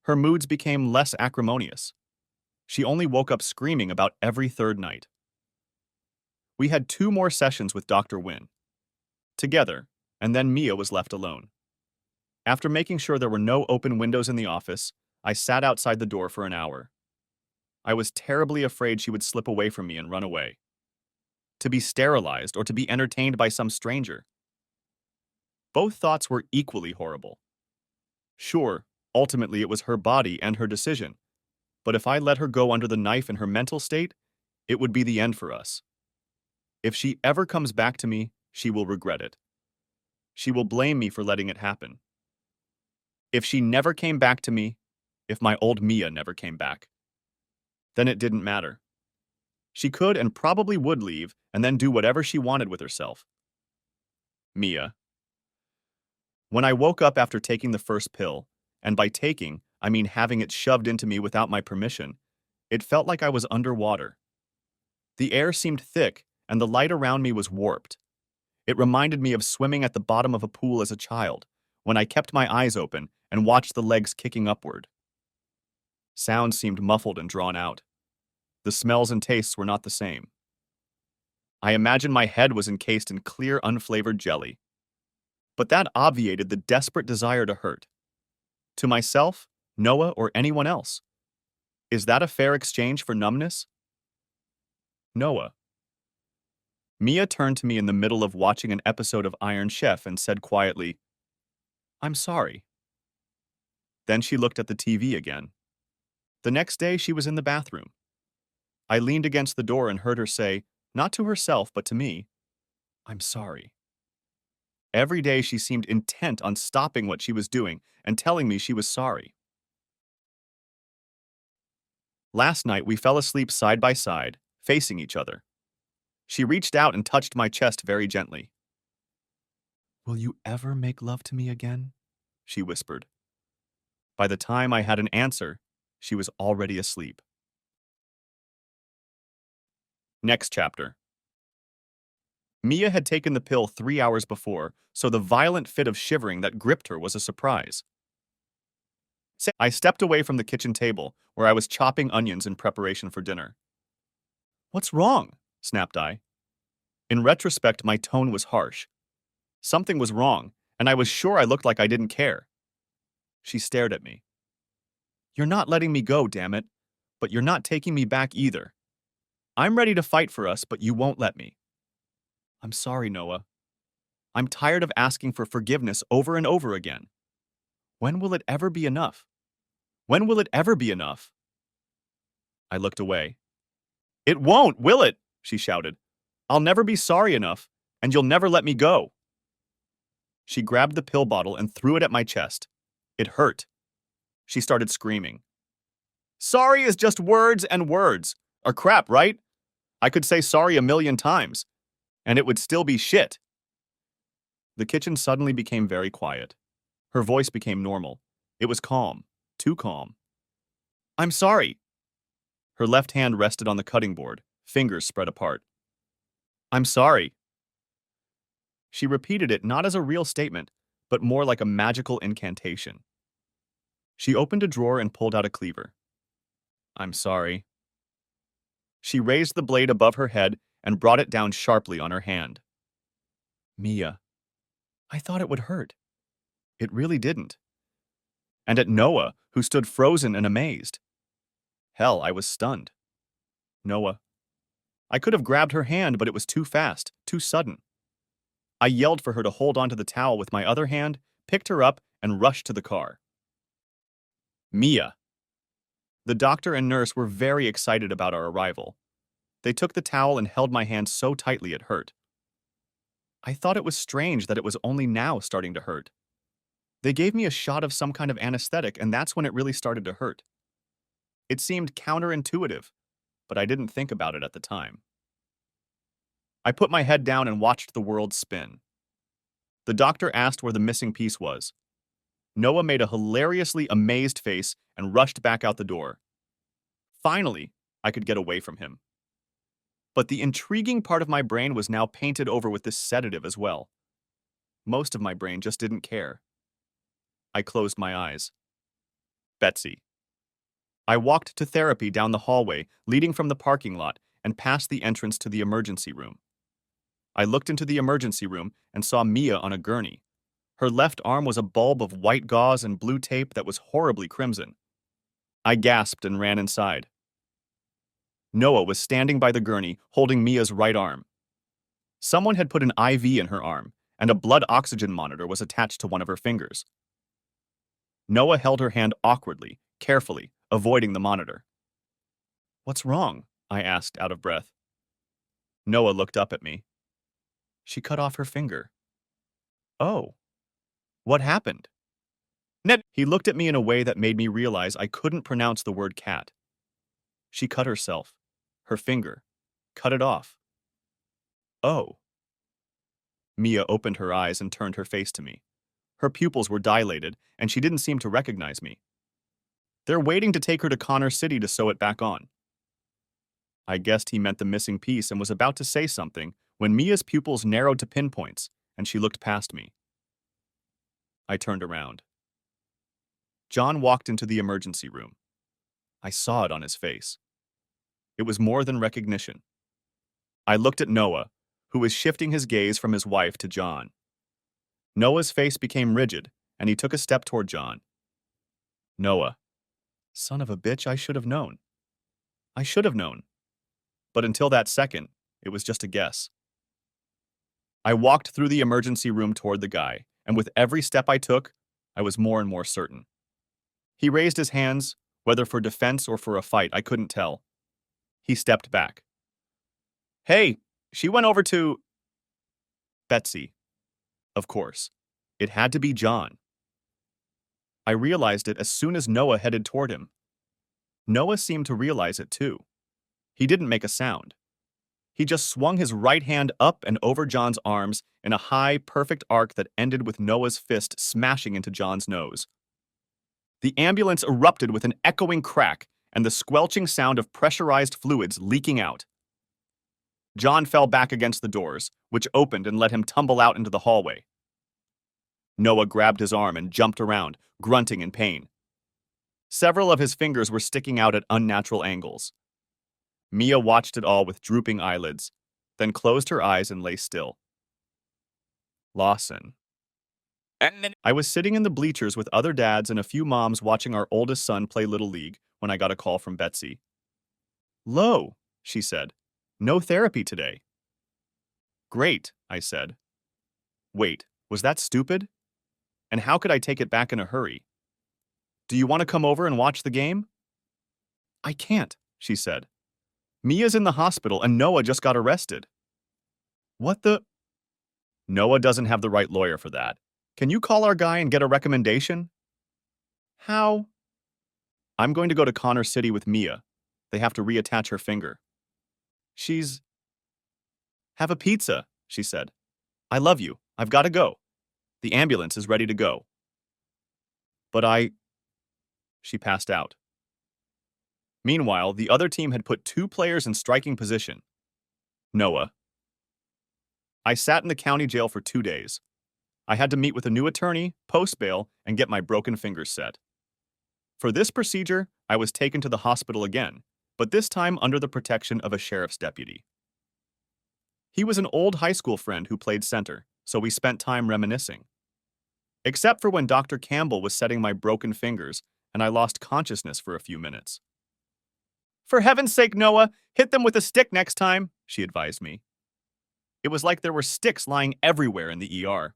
Her moods became less acrimonious. She only woke up screaming about every 3rd night. We had 2 more sessions with Dr. Wynn, together, and then Mia was left alone. After making sure there were no open windows in the office, I sat outside the door for an hour. I was terribly afraid she would slip away from me and run away. To be sterilized or to be entertained by some stranger. Both thoughts were equally horrible. Sure, ultimately it was her body and her decision, but if I let her go under the knife in her mental state, it would be the end for us. If she ever comes back to me, she will regret it. She will blame me for letting it happen. If she never came back to me, if my old Mia never came back, then it didn't matter. She could and probably would leave and then do whatever she wanted with herself. Mia. When I woke up after taking the first pill, and by taking, I mean having it shoved into me without my permission, it felt like I was underwater. The air seemed thick, and the light around me was warped. It reminded me of swimming at the bottom of a pool as a child, when I kept my eyes open and watched the legs kicking upward. Sounds seemed muffled and drawn out. The smells and tastes were not the same. I imagined my head was encased in clear, unflavored jelly. But that obviated the desperate desire to hurt. To myself, Noah, or anyone else. Is that a fair exchange for numbness? Noah. Mia turned to me in the middle of watching an episode of Iron Chef and said quietly, "I'm sorry." Then she looked at the TV again. The next day, she was in the bathroom. I leaned against the door and heard her say, not to herself but to me, "I'm sorry." Every day she seemed intent on stopping what she was doing and telling me she was sorry. Last night we fell asleep side by side, facing each other. She reached out and touched my chest very gently. "Will you ever make love to me again?" she whispered. By the time I had an answer, she was already asleep. Next chapter. Mia had taken the pill 3 hours before, so the violent fit of shivering that gripped her was a surprise. I stepped away from the kitchen table, where I was chopping onions in preparation for dinner. "What's wrong?" snapped I. In retrospect, my tone was harsh. Something was wrong, and I was sure I looked like I didn't care. She stared at me. "You're not letting me go, damn it, but you're not taking me back either. I'm ready to fight for us, but you won't let me." "I'm sorry, Noah. I'm tired of asking for forgiveness over and over again. When will it ever be enough? When will it ever be enough?" I looked away. "It won't, will it?" she shouted. "I'll never be sorry enough, and you'll never let me go." She grabbed the pill bottle and threw it at my chest. It hurt. She started screaming. "Sorry is just words and words. Or crap, right? I could say sorry a million times, and it would still be shit." The kitchen suddenly became very quiet. Her voice became normal. It was calm. Too calm. "I'm sorry." Her left hand rested on the cutting board, fingers spread apart. "I'm sorry." She repeated it not as a real statement, but more like a magical incantation. She opened a drawer and pulled out a cleaver. "I'm sorry." She raised the blade above her head and brought it down sharply on her hand. "Mia, I thought it would hurt. It really didn't." And at Noah, who stood frozen and amazed. Hell, I was stunned. Noah. I could have grabbed her hand, but it was too fast, too sudden. I yelled for her to hold onto the towel with my other hand, picked her up, and rushed to the car. Mia. The doctor and nurse were very excited about our arrival. They took the towel and held my hand so tightly it hurt. I thought it was strange that it was only now starting to hurt. They gave me a shot of some kind of anesthetic, and that's when it really started to hurt. It seemed counterintuitive, but I didn't think about it at the time. I put my head down and watched the world spin. The doctor asked where the missing piece was. Noah made a hilariously amazed face and rushed back out the door. Finally, I could get away from him. But the intriguing part of my brain was now painted over with this sedative as well. Most of my brain just didn't care. I closed my eyes. Betsy. I walked to therapy down the hallway leading from the parking lot and past the entrance to the emergency room. I looked into the emergency room and saw Mia on a gurney. Her left arm was a bulb of white gauze and blue tape that was horribly crimson. I gasped and ran inside. Noah was standing by the gurney, holding Mia's right arm. Someone had put an IV in her arm, and a blood oxygen monitor was attached to one of her fingers. Noah held her hand awkwardly, carefully, avoiding the monitor. "What's wrong?" I asked, out of breath. Noah looked up at me. "She cut off her finger." "Oh. What happened?" He looked at me in a way that made me realize I couldn't pronounce the word cat. "She cut herself. Her finger. Cut it off." "Oh." Mia opened her eyes and turned her face to me. Her pupils were dilated, and she didn't seem to recognize me. "They're waiting to take her to Connor City to sew it back on." I guessed he meant the missing piece and was about to say something when Mia's pupils narrowed to pinpoints, and she looked past me. I turned around. John walked into the emergency room. I saw it on his face. It was more than recognition. I looked at Noah, who was shifting his gaze from his wife to John. Noah's face became rigid, and he took a step toward John. "Noah. Son of a bitch, I should have known. I should have known. But until that second, it was just a guess." I walked through the emergency room toward the guy, and with every step I took, I was more and more certain. He raised his hands, whether for defense or for a fight, I couldn't tell. He stepped back. "Hey, she went over to..." Betsy. Of course. It had to be John. I realized it as soon as Noah headed toward him. Noah seemed to realize it too. He didn't make a sound. He just swung his right hand up and over John's arms in a high, perfect arc that ended with Noah's fist smashing into John's nose. The ambulance erupted with an echoing crack and the squelching sound of pressurized fluids leaking out. John fell back against the doors, which opened and let him tumble out into the hallway. Noah grabbed his arm and jumped around, grunting in pain. Several of his fingers were sticking out at unnatural angles. Mia watched it all with drooping eyelids, then closed her eyes and lay still. Lawson. I was sitting in the bleachers with other dads and a few moms watching our oldest son play Little League when I got a call from Betsy. "Lo," she said. "No therapy today." "Great," I said. Wait, was that stupid? And how could I take it back in a hurry? "Do you want to come over and watch the game?" "I can't," she said. "Mia's in the hospital and Noah just got arrested." "What the..." "Noah doesn't have the right lawyer for that. Can you call our guy and get a recommendation?" "How?" "I'm going to go to Connor City with Mia. They have to reattach her finger." "She's..." "Have a pizza," she said. "I love you. I've got to go. The ambulance is ready to go." "But I..." She passed out. Meanwhile, the other team had put 2 players in striking position. Noah. I sat in the county jail for 2 days. I had to meet with a new attorney, post bail, and get my broken fingers set. For this procedure, I was taken to the hospital again, but this time under the protection of a sheriff's deputy. He was an old high school friend who played center, so we spent time reminiscing. Except for when Dr. Campbell was setting my broken fingers and I lost consciousness for a few minutes. For heaven's sake, Noah, hit them with a stick next time, she advised me. It was like there were sticks lying everywhere in the ER.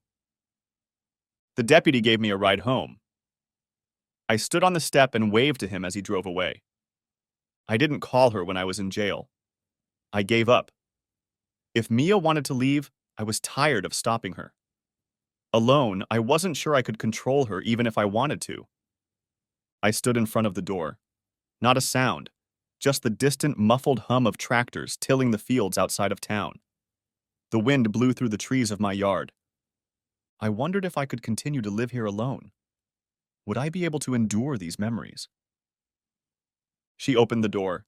The deputy gave me a ride home. I stood on the step and waved to him as he drove away. I didn't call her when I was in jail. I gave up. If Mia wanted to leave, I was tired of stopping her. Alone, I wasn't sure I could control her even if I wanted to. I stood in front of the door. Not a sound, just the distant, muffled hum of tractors tilling the fields outside of town. The wind blew through the trees of my yard. I wondered if I could continue to live here alone. Would I be able to endure these memories? She opened the door.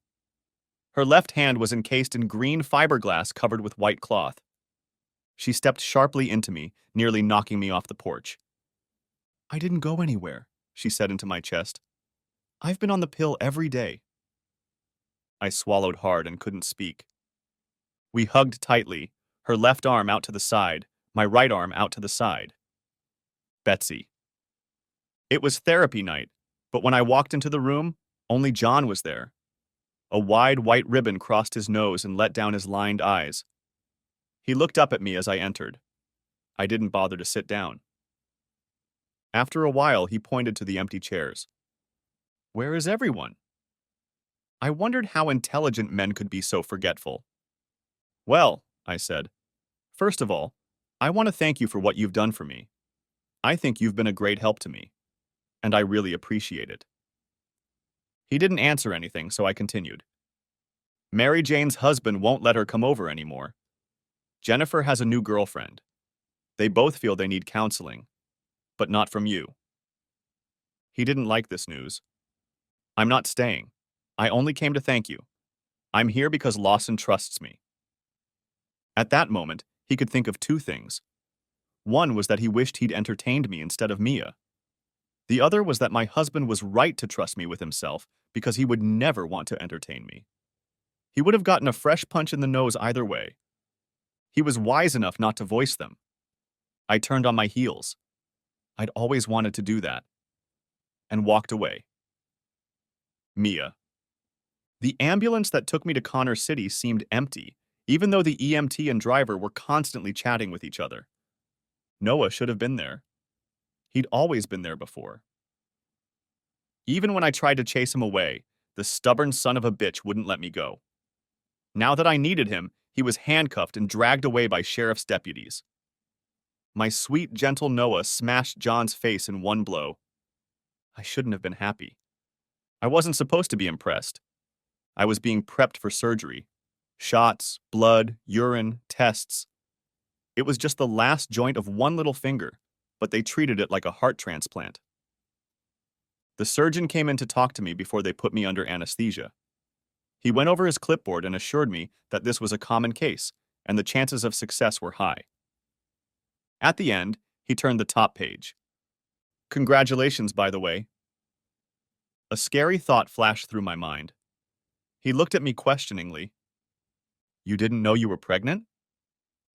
Her left hand was encased in green fiberglass covered with white cloth. She stepped sharply into me, nearly knocking me off the porch. I didn't go anywhere, she said into my chest. I've been on the pill every day. I swallowed hard and couldn't speak. We hugged tightly, her left arm out to the side, my right arm out to the side. Betsy. It was therapy night, but when I walked into the room, only John was there. A wide white ribbon crossed his nose and let down his lined eyes. He looked up at me as I entered. I didn't bother to sit down. After a while, he pointed to the empty chairs. Where is everyone? I wondered how intelligent men could be so forgetful. Well, I said, first of all, I want to thank you for what you've done for me. I think you've been a great help to me, and I really appreciate it. He didn't answer anything, so I continued. Mary Jane's husband won't let her come over anymore. Jennifer has a new girlfriend. They both feel they need counseling, but not from you. He didn't like this news. I'm not staying. I only came to thank you. I'm here because Lawson trusts me. At that moment, he could think of two things. One was that he wished he'd entertained me instead of Mia. The other was that my husband was right to trust me with himself because he would never want to entertain me. He would have gotten a fresh punch in the nose either way. He was wise enough not to voice them. I turned on my heels. I'd always wanted to do that. And walked away. Mia. The ambulance that took me to Connor City seemed empty, even though the EMT and driver were constantly chatting with each other. Noah should have been there. He'd always been there before. Even when I tried to chase him away, the stubborn son of a bitch wouldn't let me go. Now that I needed him, he was handcuffed and dragged away by sheriff's deputies. My sweet, gentle Noah smashed John's face in one blow. I shouldn't have been happy. I wasn't supposed to be impressed. I was being prepped for surgery. Shots, blood, urine, tests. It was just the last joint of one little finger, but they treated it like a heart transplant. The surgeon came in to talk to me before they put me under anesthesia. He went over his clipboard and assured me that this was a common case, and the chances of success were high. At the end, he turned the top page. Congratulations, by the way. A scary thought flashed through my mind. He looked at me questioningly. You didn't know you were pregnant?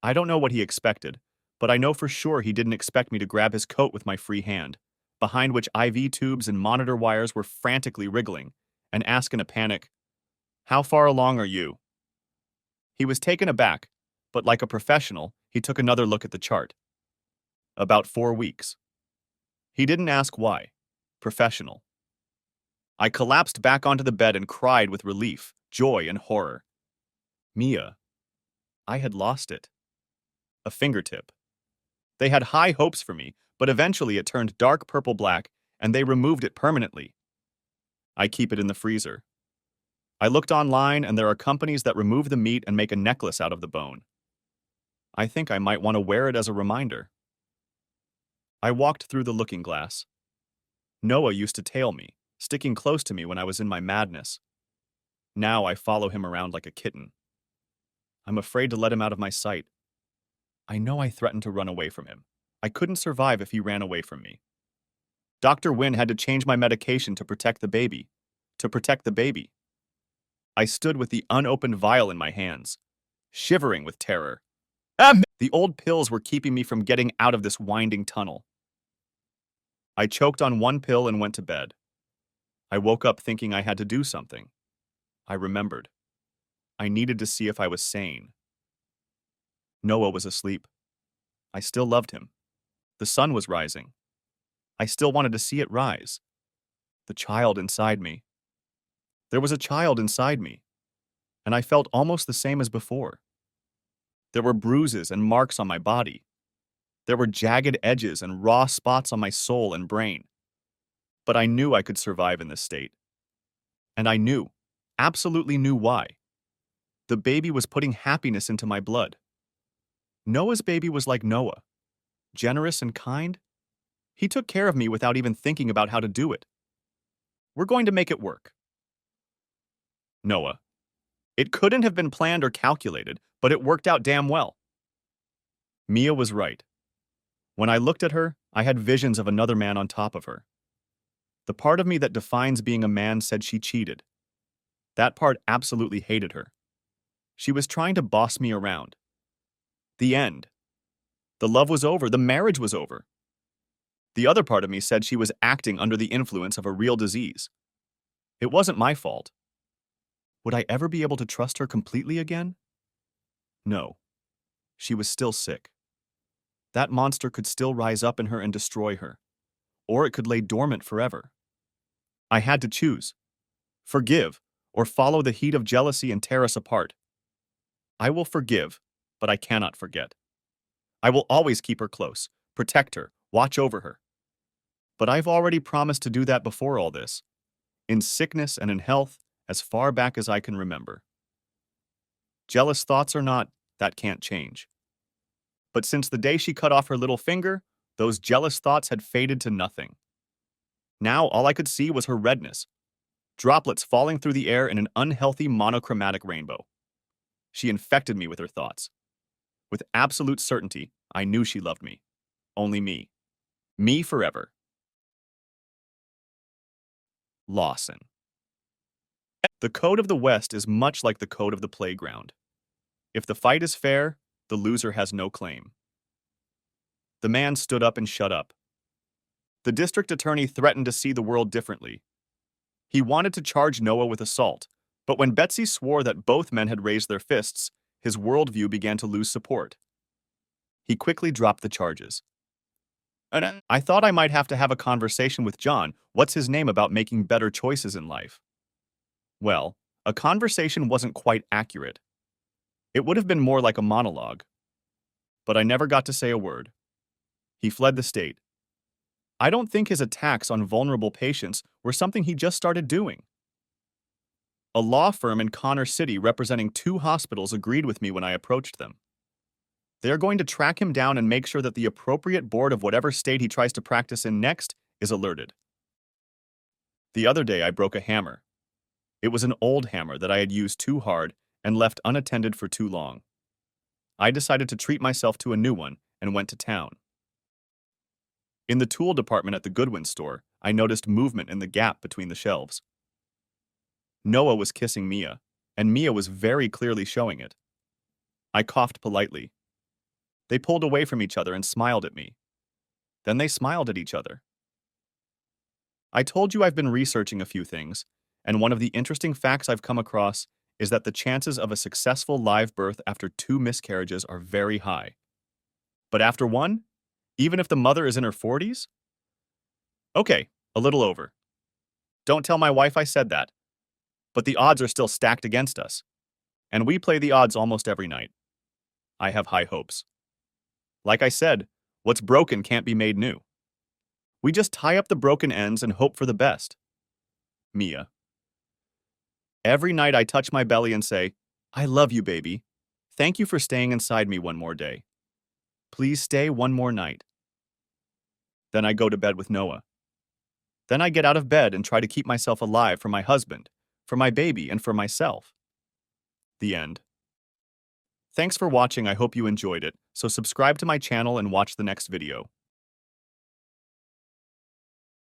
I don't know what he expected, but I know for sure he didn't expect me to grab his coat with my free hand, behind which IV tubes and monitor wires were frantically wriggling, and ask in a panic, "How far along are you?" He was taken aback, but like a professional, he took another look at the chart. About 4 weeks. He didn't ask why. Professional. I collapsed back onto the bed and cried with relief, joy, and horror. Mia. I had lost it. A fingertip. They had high hopes for me, but eventually it turned dark purple-black, and they removed it permanently. I keep it in the freezer. I looked online, and there are companies that remove the meat and make a necklace out of the bone. I think I might want to wear it as a reminder. I walked through the looking glass. Noah used to tail me, sticking close to me when I was in my madness. Now I follow him around like a kitten. I'm afraid to let him out of my sight. I know I threatened to run away from him. I couldn't survive if he ran away from me. Dr. Wynn had to change my medication to protect the baby. To protect the baby. I stood with the unopened vial in my hands, shivering with terror. The old pills were keeping me from getting out of this winding tunnel. I choked on one pill and went to bed. I woke up thinking I had to do something. I remembered. I needed to see if I was sane. Noah was asleep. I still loved him. The sun was rising. I still wanted to see it rise. The child inside me. There was a child inside me, and I felt almost the same as before. There were bruises and marks on my body. There were jagged edges and raw spots on my soul and brain. But I knew I could survive in this state. And I knew, absolutely knew why. The baby was putting happiness into my blood. Noah's baby was like Noah, generous and kind. He took care of me without even thinking about how to do it. We're going to make it work. Noah. It couldn't have been planned or calculated, but it worked out damn well. Mia was right. When I looked at her, I had visions of another man on top of her. The part of me that defines being a man said she cheated. That part absolutely hated her. She was trying to boss me around. The end. The love was over. The marriage was over. The other part of me said she was acting under the influence of a real disease. It wasn't my fault. Would I ever be able to trust her completely again? No. She was still sick. That monster could still rise up in her and destroy her. Or it could lay dormant forever. I had to choose. Forgive, or follow the heat of jealousy and tear us apart. I will forgive, but I cannot forget. I will always keep her close, protect her, watch over her. But I've already promised to do that before all this, in sickness and in health, as far back as I can remember. Jealous thoughts or not, that can't change. But since the day she cut off her little finger, those jealous thoughts had faded to nothing. Now all I could see was her redness, droplets falling through the air in an unhealthy monochromatic rainbow. She infected me with her thoughts. With absolute certainty, I knew she loved me. Only me. Me forever. Lawson. The code of the West is much like the code of the playground. If the fight is fair, the loser has no claim. The man stood up and shut up. The district attorney threatened to see the world differently. He wanted to charge Noah with assault, but when Betsy swore that both men had raised their fists, his worldview began to lose support. He quickly dropped the charges. I thought I might have to have a conversation with John, what's his name, about making better choices in life. Well, a conversation wasn't quite accurate. It would have been more like a monologue. But I never got to say a word. He fled the state. I don't think his attacks on vulnerable patients were something he just started doing. A law firm in Connor City representing 2 hospitals agreed with me when I approached them. They are going to track him down and make sure that the appropriate board of whatever state he tries to practice in next is alerted. The other day I broke a hammer. It was an old hammer that I had used too hard and left unattended for too long. I decided to treat myself to a new one and went to town. In the tool department at the Goodwin store, I noticed movement in the gap between the shelves. Noah was kissing Mia, and Mia was very clearly showing it. I coughed politely. They pulled away from each other and smiled at me. Then they smiled at each other. I told you I've been researching a few things, and one of the interesting facts I've come across is that the chances of a successful live birth after 2 miscarriages are very high. But after one, even if the mother is in her 40s? Okay, a little over. Don't tell my wife I said that. But the odds are still stacked against us. And we play the odds almost every night. I have high hopes. Like I said, what's broken can't be made new. We just tie up the broken ends and hope for the best. Mia. Every night I touch my belly and say, I love you, baby. Thank you for staying inside me one more day. Please stay one more night. Then I go to bed with Noah. Then I get out of bed and try to keep myself alive for my husband, for my baby, and for myself. The end. Thanks for watching. I hope you enjoyed it, so subscribe to my channel and watch the next video.